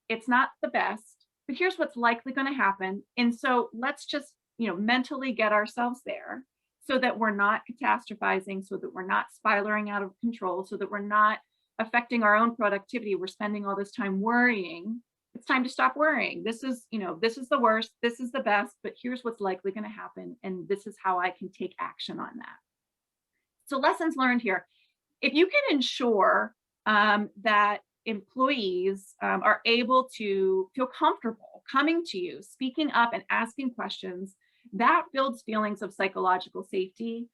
it's not the best, but here's what's likely going to happen. And so let's just mentally get ourselves there so that we're not catastrophizing, so that we're not spiraling out of control, so that we're not affecting our own productivity. We're spending all this time worrying. It's time to stop worrying. This is the worst, this is the best, but here's what's likely going to happen. And this is how I can take action on that. So lessons learned here. If you can ensure that employees are able to feel comfortable coming to you, speaking up and asking questions, that builds feelings of psychological safety,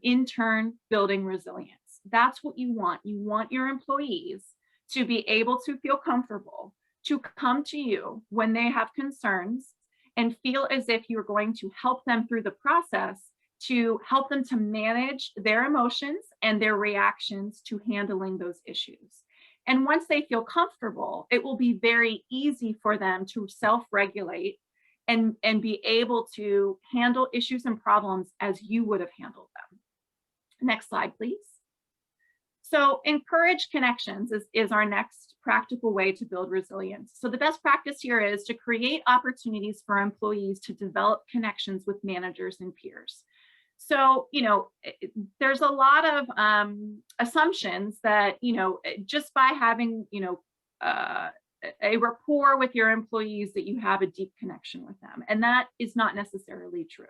in turn, building resilience. That's what you want. You want your employees to be able to feel comfortable, to come to you when they have concerns and feel as if you're going to help them through the process, to help them to manage their emotions and their reactions to handling those issues. And once they feel comfortable, it will be very easy for them to self-regulate and be able to handle issues and problems as you would have handled them. Next slide, please. So encourage connections is our next practical way to build resilience. So the best practice here is to create opportunities for employees to develop connections with managers and peers. So, there's a lot of assumptions that, just by having, a rapport with your employees that you have a deep connection with them. And that is not necessarily true.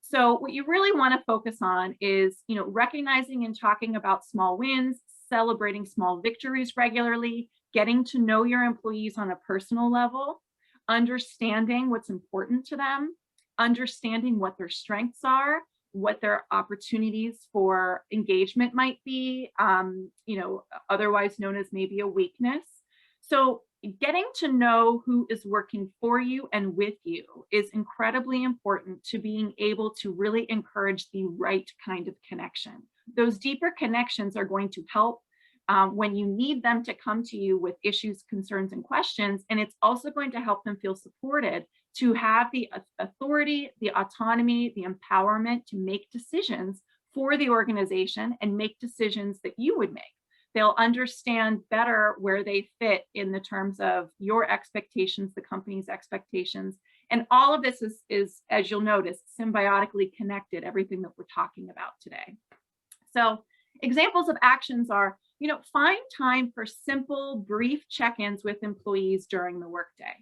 So what you really want to focus on is, recognizing and talking about small wins, celebrating small victories regularly, getting to know your employees on a personal level, understanding what's important to them, understanding what their strengths are, what their opportunities for engagement might be, otherwise known as maybe a weakness. So getting to know who is working for you and with you is incredibly important to being able to really encourage the right kind of connection. Those deeper connections are going to help when you need them to come to you with issues, concerns, and questions. And it's also going to help them feel supported to have the authority, the autonomy, the empowerment to make decisions for the organization and make decisions that you would make. They'll understand better where they fit in the terms of your expectations, the company's expectations. And all of this is, as you'll notice, symbiotically connected, everything that we're talking about today. So examples of actions are, find time for simple, brief check-ins with employees during the workday.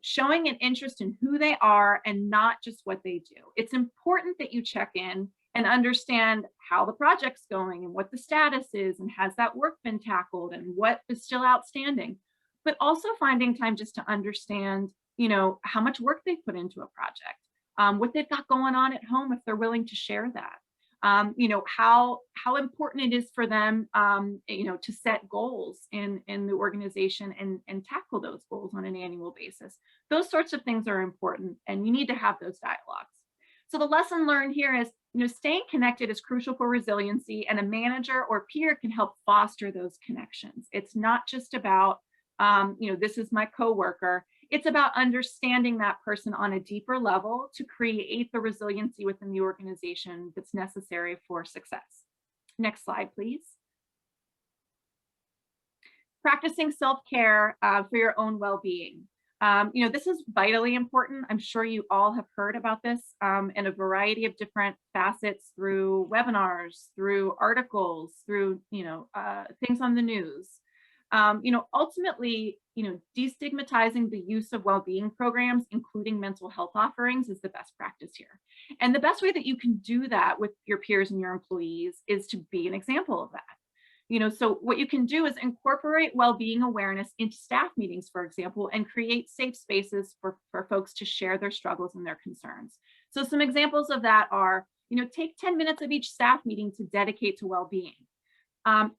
Showing an interest in who they are and not just what they do. It's important that you check in and understand how the project's going and what the status is and has that work been tackled and what is still outstanding, but also finding time just to understand, how much work they put into a project, what they've got going on at home if they're willing to share that, how important it is for them, to set goals in the organization and tackle those goals on an annual basis. Those sorts of things are important and you need to have those dialogues. So the lesson learned here is, staying connected is crucial for resiliency, and a manager or peer can help foster those connections. It's not just about, This is my coworker. It's about understanding that person on a deeper level to create the resiliency within the organization that's necessary for success. Next slide, please. Practicing self-care for your own well-being. This is vitally important. I'm sure you all have heard about this in a variety of different facets through webinars, through articles, through things on the news. Ultimately, destigmatizing the use of well-being programs, including mental health offerings, is the best practice here. And the best way that you can do that with your peers and your employees is to be an example of that. So what you can do is incorporate well-being awareness into staff meetings, for example, and create safe spaces for folks to share their struggles and their concerns. So some examples of that are, take 10 minutes of each staff meeting to dedicate to well-being.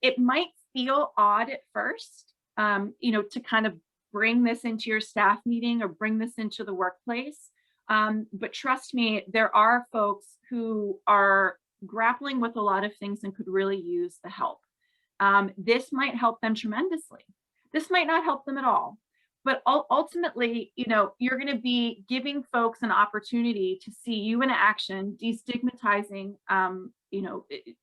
It might feel odd at first, to kind of bring this into your staff meeting or bring this into the workplace. But trust me, there are folks who are grappling with a lot of things and could really use the help. This might help them tremendously. This might not help them at all. But ultimately, you're going to be giving folks an opportunity to see you in action, destigmatizing,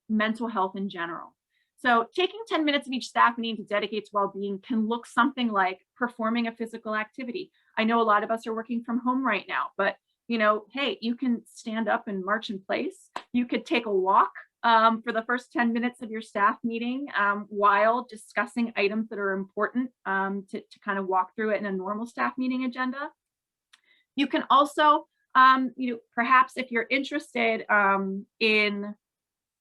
mental health in general. So taking 10 minutes of each staff meeting to dedicate to well-being can look something like performing a physical activity. I know a lot of us are working from home right now, but hey, you can stand up and march in place. You could take a walk for the first 10 minutes of your staff meeting while discussing items that are important to kind of walk through it in a normal staff meeting agenda. You can also, perhaps if you're interested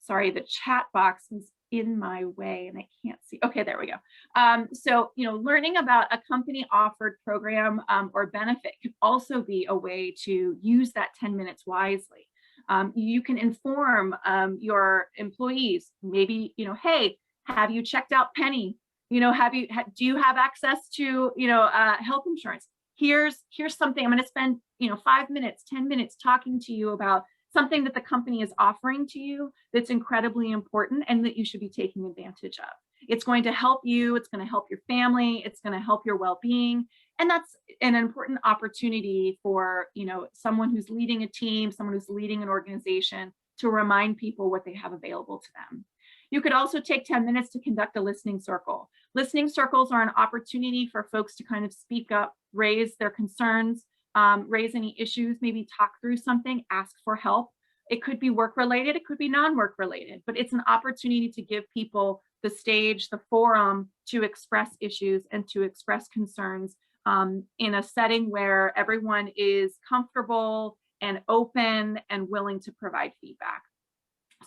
sorry, the chat box is in my way and I can't see. Okay, there we go. So, learning about a company offered program or benefit can also be a way to use that 10 minutes wisely. You can inform your employees, maybe, hey, have you checked out Penny? Do you have access to, health insurance? Here's something. I'm going to spend, 5 minutes, 10 minutes talking to you about something that the company is offering to you that's incredibly important and that you should be taking advantage of. It's going to help you. It's going to help your family. It's going to help your well-being. And that's an important opportunity for, someone who's leading a team, someone who's leading an organization, to remind people what they have available to them. You could also take 10 minutes to conduct a listening circle. Listening circles are an opportunity for folks to kind of speak up, raise their concerns, raise any issues, maybe talk through something, ask for help. It could be work related, it could be non-work related, but it's an opportunity to give people the stage, the forum to express issues and to express concerns in a setting where everyone is comfortable and open and willing to provide feedback.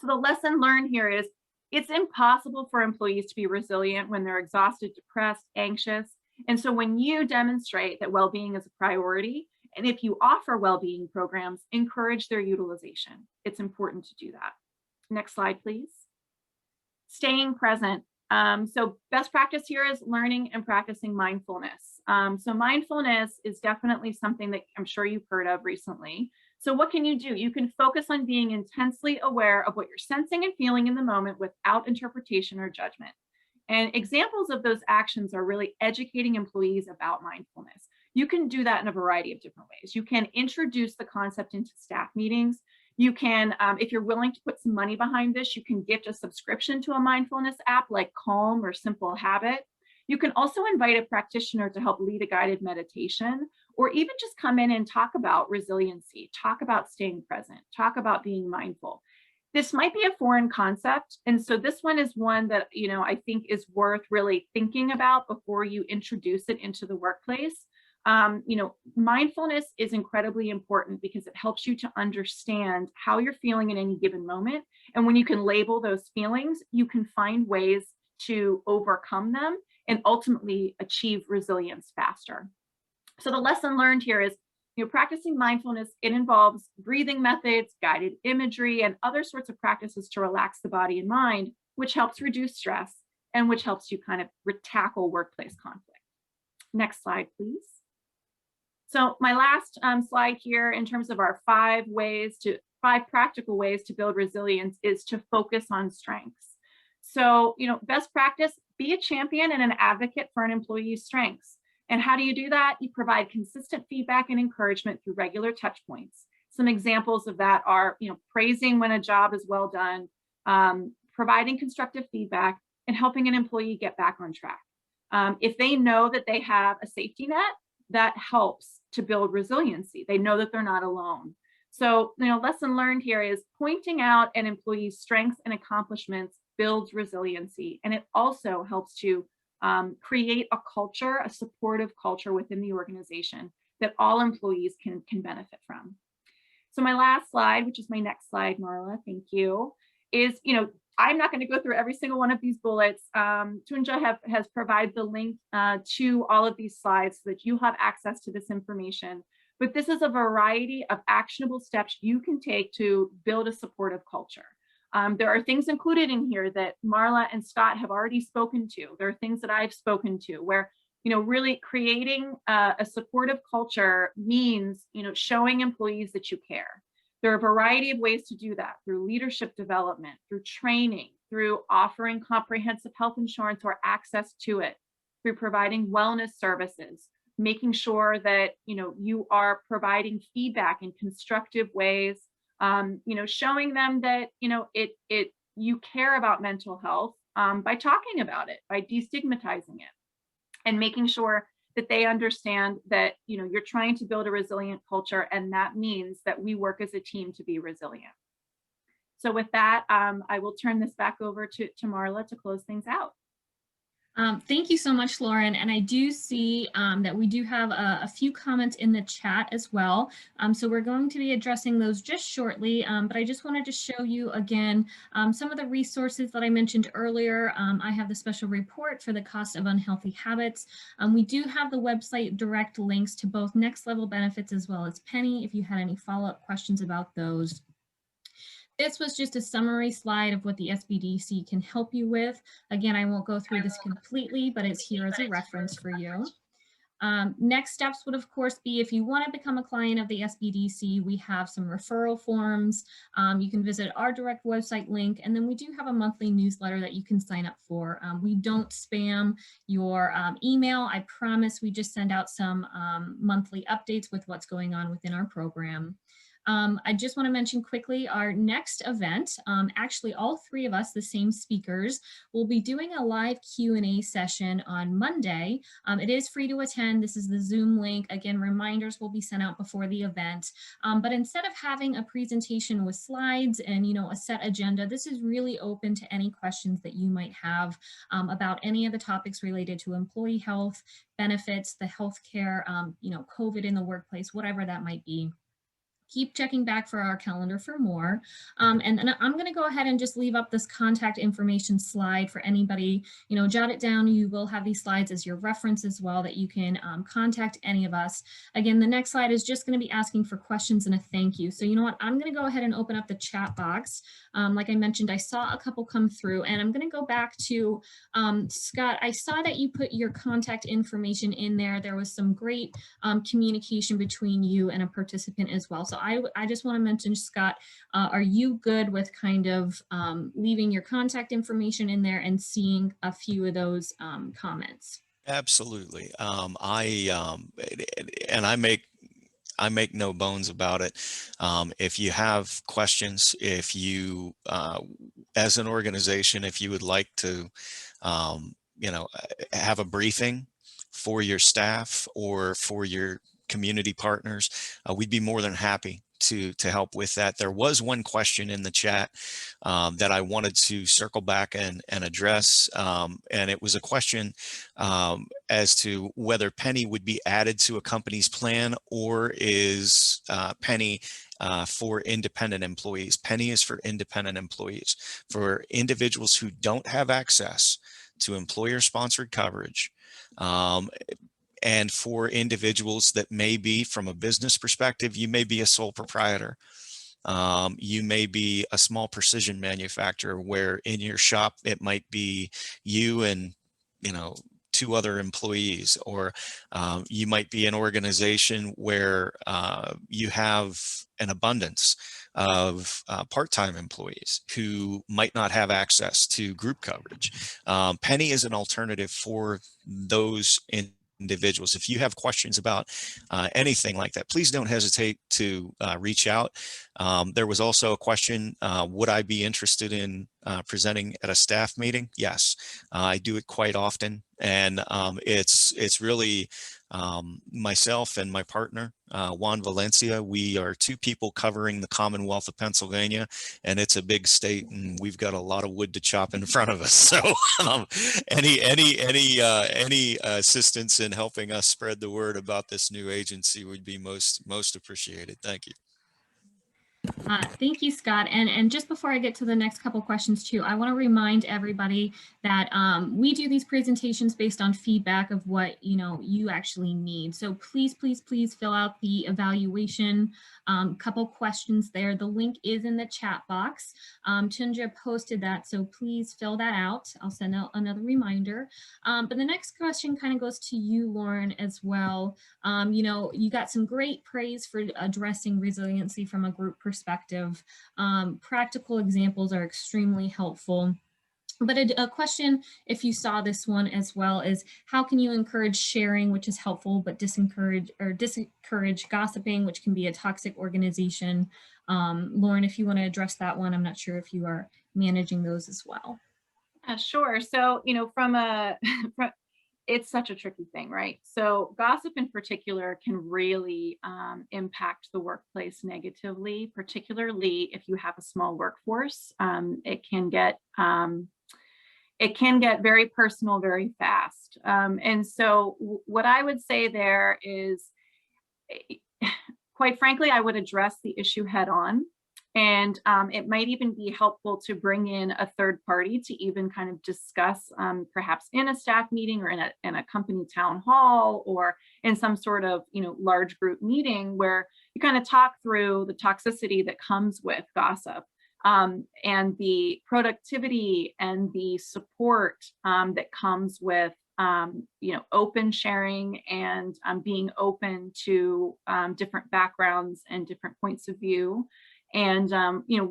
So the lesson learned here is it's impossible for employees to be resilient when they're exhausted, depressed, anxious. And so when you demonstrate that well-being is a priority, and if you offer well-being programs, encourage their utilization. It's important to do that. Next slide, please. Staying present. So best practice here is learning and practicing mindfulness. So mindfulness is definitely something that I'm sure you've heard of recently. So what can you do? You can focus on being intensely aware of what you're sensing and feeling in the moment without interpretation or judgment. And examples of those actions are really educating employees about mindfulness. You can do that in a variety of different ways. You can introduce the concept into staff meetings. You can, if you're willing to put some money behind this, you can gift a subscription to a mindfulness app like Calm or Simple Habit. You can also invite a practitioner to help lead a guided meditation, or even just come in and talk about resiliency, talk about staying present, talk about being mindful. This might be a foreign concept. And so this one is one that, I think is worth really thinking about before you introduce it into the workplace. Mindfulness is incredibly important because it helps you to understand how you're feeling in any given moment. And when you can label those feelings, you can find ways to overcome them and ultimately achieve resilience faster. So the lesson learned here is, practicing mindfulness, it involves breathing methods, guided imagery, and other sorts of practices to relax the body and mind, which helps reduce stress and which helps you kind of tackle workplace conflict. Next slide, please. So my last slide here in terms of our 5 practical ways to build resilience is to focus on strengths. So, best practice, Be a champion and an advocate for an employee's strengths. And how do you do that? You provide consistent feedback and encouragement through regular touch points. Some examples of that are, praising when a job is well done, providing constructive feedback, and helping an employee get back on track. If they know that they have a safety net, that helps to build resiliency. They know that they're not alone. So, lesson learned here is pointing out an employee's strengths and accomplishments builds resiliency, and it also helps to create a culture, a supportive culture within the organization that all employees can benefit from. So my last slide, which is my next slide, Marla, thank you, is, I'm not going to go through every single one of these bullets. Tunja has provided the link to all of these slides so that you have access to this information. But this is a variety of actionable steps you can take to build a supportive culture. There are things included in here that Marla and Scott have already spoken to. There are things that I've spoken to where, really creating a supportive culture means, showing employees that you care. There are a variety of ways to do that through leadership development, through training, through offering comprehensive health insurance or access to it, through providing wellness services, making sure that, you are providing feedback in constructive ways, showing them that, you care about mental health by talking about it, by destigmatizing it, and making sure that they understand that, you're trying to build a resilient culture, and that means that we work as a team to be resilient. So with that, I will turn this back over to Marla to close things out. Thank you so much, Lauren. And I do see that we do have a few comments in the chat as well. So we're going to be addressing those just shortly, but I just wanted to show you again some of the resources that I mentioned earlier. I have the special report for the cost of unhealthy habits. We do have the website direct links to both Next Level Benefits as well as Penny if you had any follow-up questions about those. This was just a summary slide of what the SBDC can help you with. Again, I won't go through this completely, but it's here as a reference for you. Next steps would, of course, be if you want to become a client of the SBDC, we have some referral forms. You can visit our direct website link, and then we do have a monthly newsletter that you can sign up for. We don't spam your email. I promise we just send out some monthly updates with what's going on within our program. I just want to mention quickly our next event. Actually, all three of us, the same speakers, will be doing a live Q&A session on Monday. It is free to attend. This is the Zoom link. Again, reminders will be sent out before the event. But instead of having a presentation with slides and a set agenda, this is really open to any questions that you might have about any of the topics related to employee health, benefits, the healthcare, COVID in the workplace, whatever that might be. Keep checking back for our calendar for more. And then I'm going to go ahead and just leave up this contact information slide for anybody, jot it down. You will have these slides as your reference as well that you can contact any of us. Again, the next slide is just going to be asking for questions and a thank you. So you know what, I'm going to go ahead and open up the chat box. Like I mentioned, I saw a couple come through, and I'm going to go back to Scott. I saw that you put your contact information in there. There was some great communication between you and a participant as well. So I just want to mention, Scott, are you good with kind of leaving your contact information in there and seeing a few of those comments? Absolutely. I make no bones about it. If you have questions, if you, as an organization, if you would like to, have a briefing for your staff or for your community partners, we'd be more than happy to help with that. There was one question in the chat that I wanted to circle back and address, and it was a question as to whether Penny would be added to a company's plan, or is Penny for independent employees. Penny is for independent employees. For individuals who don't have access to employer-sponsored coverage, and for individuals that may be, from a business perspective, you may be a sole proprietor. You may be a small precision manufacturer where in your shop, it might be you and, two other employees, or you might be an organization where you have an abundance of part-time employees who might not have access to group coverage. Penny is an alternative for those individuals. If you have questions about anything like that, please don't hesitate to reach out. There was also a question, would I be interested in presenting at a staff meeting? Yes, I do it quite often. And it's really myself and my partner, Juan Valencia. We are two people covering the Commonwealth of Pennsylvania, and it's a big state, and we've got a lot of wood to chop in front of us. So any assistance in helping us spread the word about this new agency would be most appreciated. Thank you. Thank you, Scott. And just before I get to the next couple questions too, I want to remind everybody that we do these presentations based on feedback of what you actually need. So please, please, please fill out the evaluation. Couple questions there. The link is in the chat box. Tundra posted that, so please fill that out. I'll send out another reminder. But the next question kind of goes to you, Lauren, as well. You got some great praise for addressing resiliency from a group perspective. Practical examples are extremely helpful. But a question, if you saw this one as well, is how can you encourage sharing, which is helpful, but discourage gossiping, which can be a toxic organization? Lauren, if you want to address that one, I'm not sure if you are managing those as well. Sure. So, it's such a tricky thing, right? So gossip in particular can really impact the workplace negatively, particularly if you have a small workforce. It can get very personal very fast. And so what I would say there is, quite frankly, I would address the issue head on. And it might even be helpful to bring in a third party to even kind of discuss, perhaps in a staff meeting or in a company town hall or in some sort of large group meeting where you kind of talk through the toxicity that comes with gossip, and the productivity and the support that comes with open sharing and being open to different backgrounds and different points of view. And,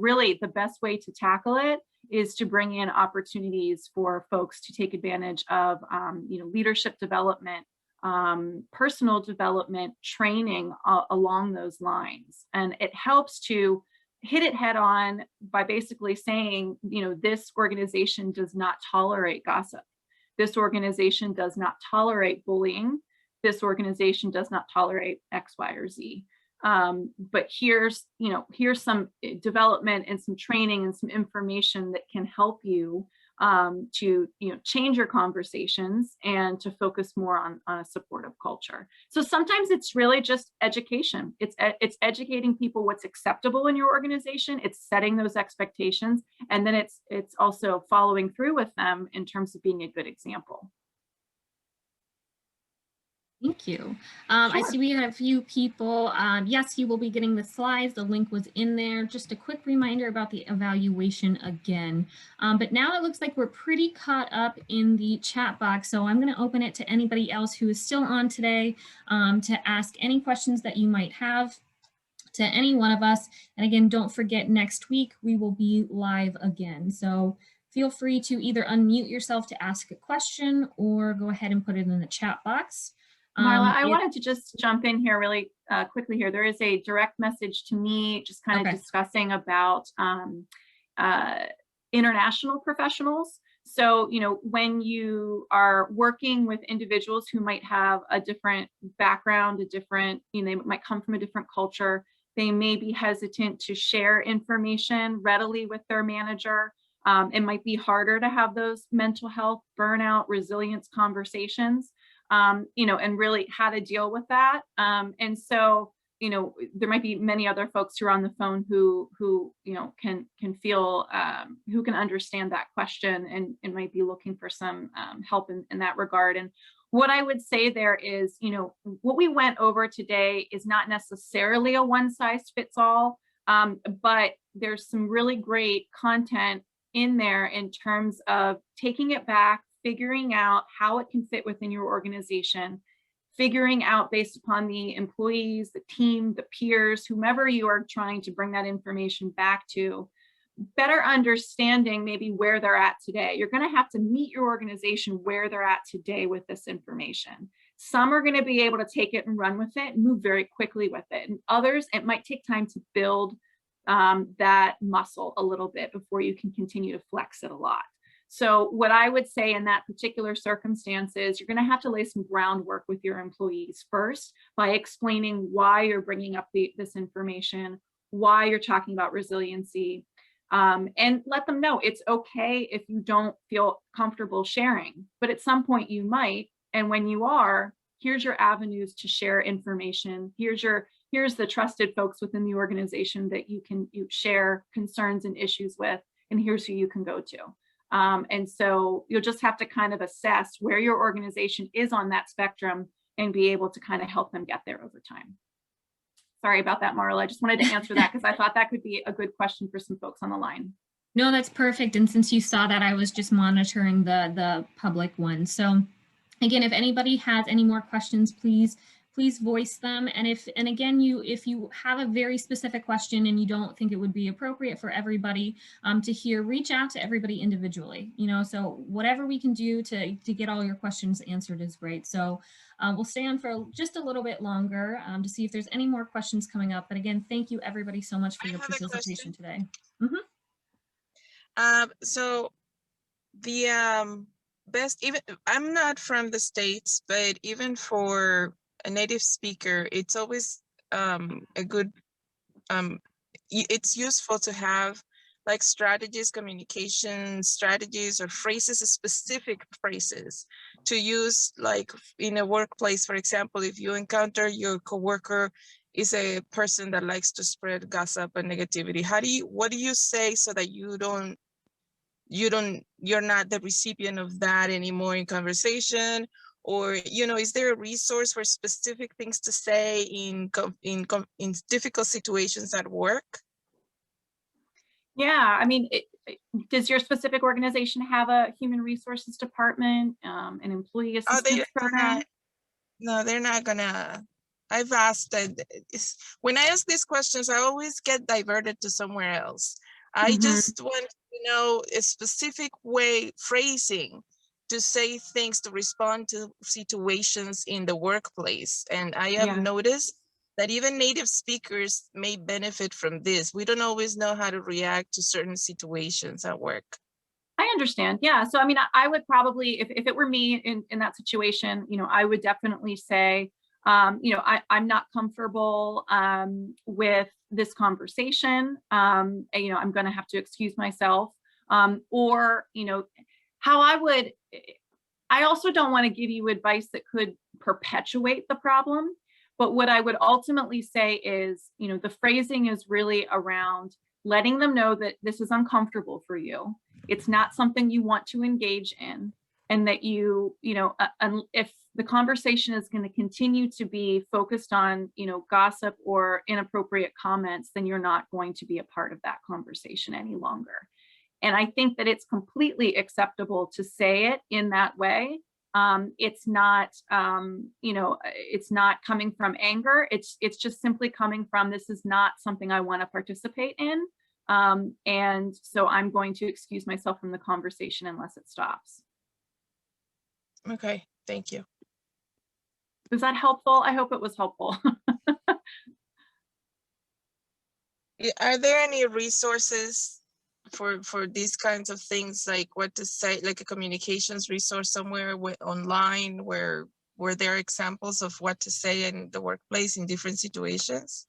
really the best way to tackle it is to bring in opportunities for folks to take advantage of, leadership development, personal development, training along those lines. And it helps to hit it head on by basically saying, this organization does not tolerate gossip. This organization does not tolerate bullying. This organization does not tolerate X, Y, or Z. But here's some development and some training and some information that can help you to change your conversations and to focus more on a supportive culture. So sometimes it's really just education. It's educating people what's acceptable in your organization. It's setting those expectations, and then it's also following through with them in terms of being a good example. Thank you. I Sure. see we have a few people. Yes, you will be getting the slides. The link was in there. Just a quick reminder about the evaluation again. But now it looks like we're pretty caught up in the chat box. So I'm going to open it to anybody else who is still on today to ask any questions that you might have to any one of us. And again, don't forget, next week we will be live again. So feel free to either unmute yourself to ask a question or go ahead and put it in the chat box. Marla, I wanted to just jump in here really quickly here. There is a direct message to me just kind of discussing about international professionals. So, when you are working with individuals who might have a different background, they might come from a different culture, they may be hesitant to share information readily with their manager. It might be harder to have those mental health, burnout, resilience conversations. And really how to deal with that. And so, there might be many other folks who are on the phone who can feel, who can understand that question and might be looking for some help in that regard. And what I would say there is, what we went over today is not necessarily a one size fits all, but there's some really great content in there in terms of taking it back figuring out how it can fit within your organization, figuring out based upon the employees, the team, the peers, whomever you are trying to bring that information back to, better understanding maybe where they're at today. You're going to have to meet your organization where they're at today with this information. Some are going to be able to take it and run with it and move very quickly with it. And others, it might take time to build that muscle a little bit before you can continue to flex it a lot. So what I would say in that particular circumstance is you're going to have to lay some groundwork with your employees first by explaining why you're bringing up this information, why you're talking about resiliency, and let them know it's okay if you don't feel comfortable sharing, but at some point you might. And when you are, here's your avenues to share information. Here's the trusted folks within the organization that you share concerns and issues with, and here's who you can go to. And so you'll just have to kind of assess where your organization is on that spectrum and be able to kind of help them get there over time. Sorry about that, Marla. I just wanted to answer that because I thought that could be a good question for some folks on the line. No, that's perfect. And since you saw that, I was just monitoring the public one. So again, if anybody has any more questions, please voice them. And if you have a very specific question and you don't think it would be appropriate for everybody to hear, reach out to everybody individually. So whatever we can do to get all your questions answered is great. So we'll stay on for just a little bit longer to see if there's any more questions coming up. But again, thank you everybody so much for your participation today. So the best, even I'm not from the States, but even for a native speaker, it's always a good, it's useful to have like strategies, communication strategies, or phrases, specific phrases to use like in a workplace. For example, if you encounter your coworker is a person that likes to spread gossip and negativity, what do you say so that you're not the recipient of that anymore in conversation? Or, is there a resource for specific things to say in difficult situations at work? Yeah, I mean, does your specific organization have a human resources department, an employee assistance program? No, they're not gonna. I've asked that. When I ask these questions, I always get diverted to somewhere else. I just want to know a specific phrasing to say things, to respond to situations in the workplace. And I have noticed that even native speakers may benefit from this. We don't always know how to react to certain situations at work. I understand. Yeah. So, I mean, I would probably, if it were me in that situation, I would definitely say, I'm not comfortable with this conversation. I'm going to have to excuse myself. Or, how I also don't want to give you advice that could perpetuate the problem. But what I would ultimately say is, the phrasing is really around letting them know that this is uncomfortable for you. It's not something you want to engage in. And that if the conversation is going to continue to be focused on, gossip or inappropriate comments, then you're not going to be a part of that conversation any longer. And I think that it's completely acceptable to say it in that way. It's not, it's not coming from anger. It's just simply coming from, this is not something I want to participate in. And so I'm going to excuse myself from the conversation unless it stops. Okay, thank you. Was that helpful? I hope it was helpful. Are there any resources for these kinds of things, like what to say, like a communications resource somewhere online where there are examples of what to say in the workplace in different situations?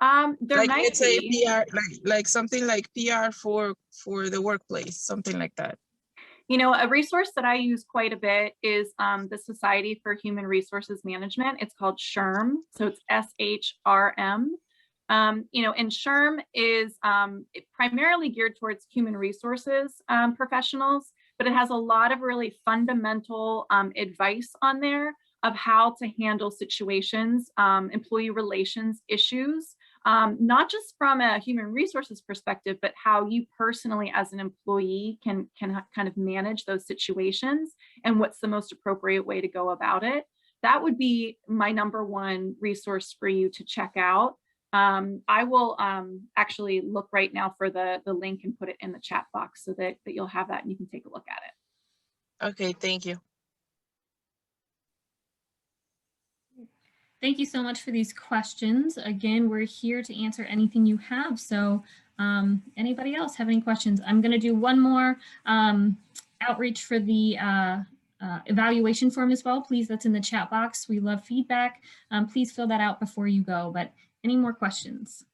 There like, might let's say be. PR, like something like PR for the workplace, something like that. A resource that I use quite a bit is the Society for Human Resources Management. It's called SHRM, so it's SHRM. And SHRM is primarily geared towards human resources professionals, but it has a lot of really fundamental advice on there of how to handle situations, employee relations issues not just from a human resources perspective, but how you personally as an employee can kind of manage those situations and what's the most appropriate way to go about it. That would be my #1 resource for you to check out. I will actually look right now for the link and put it in the chat box so that you'll have that and you can take a look at it. Okay, thank you. Thank you so much for these questions. Again, we're here to answer anything you have. So anybody else have any questions? I'm going to do one more outreach for the evaluation form as well. Please, that's in the chat box. We love feedback. Please fill that out before you go. But any more questions?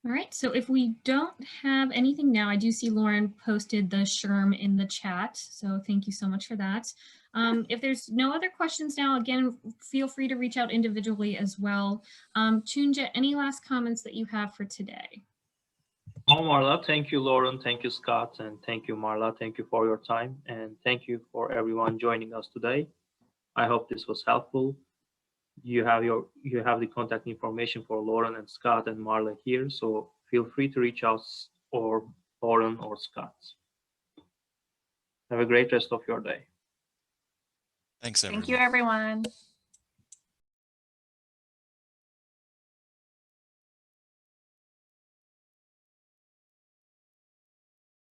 All right, so if we don't have anything now, I do see Lauren posted the SHRM in the chat, so thank you so much for that. If there's no other questions now, again, feel free to reach out individually as well. Tunja, any last comments that you have for today? Oh, Marla, thank you, Lauren, thank you, Scott, and thank you, Marla. Thank you for your time, and thank you for everyone joining us today. I hope this was helpful. You have the contact information for Lauren and Scott and Marla here, so feel free to reach out or Lauren or Scott. Have a great rest of your day. Thanks, everyone. Thank you, everyone.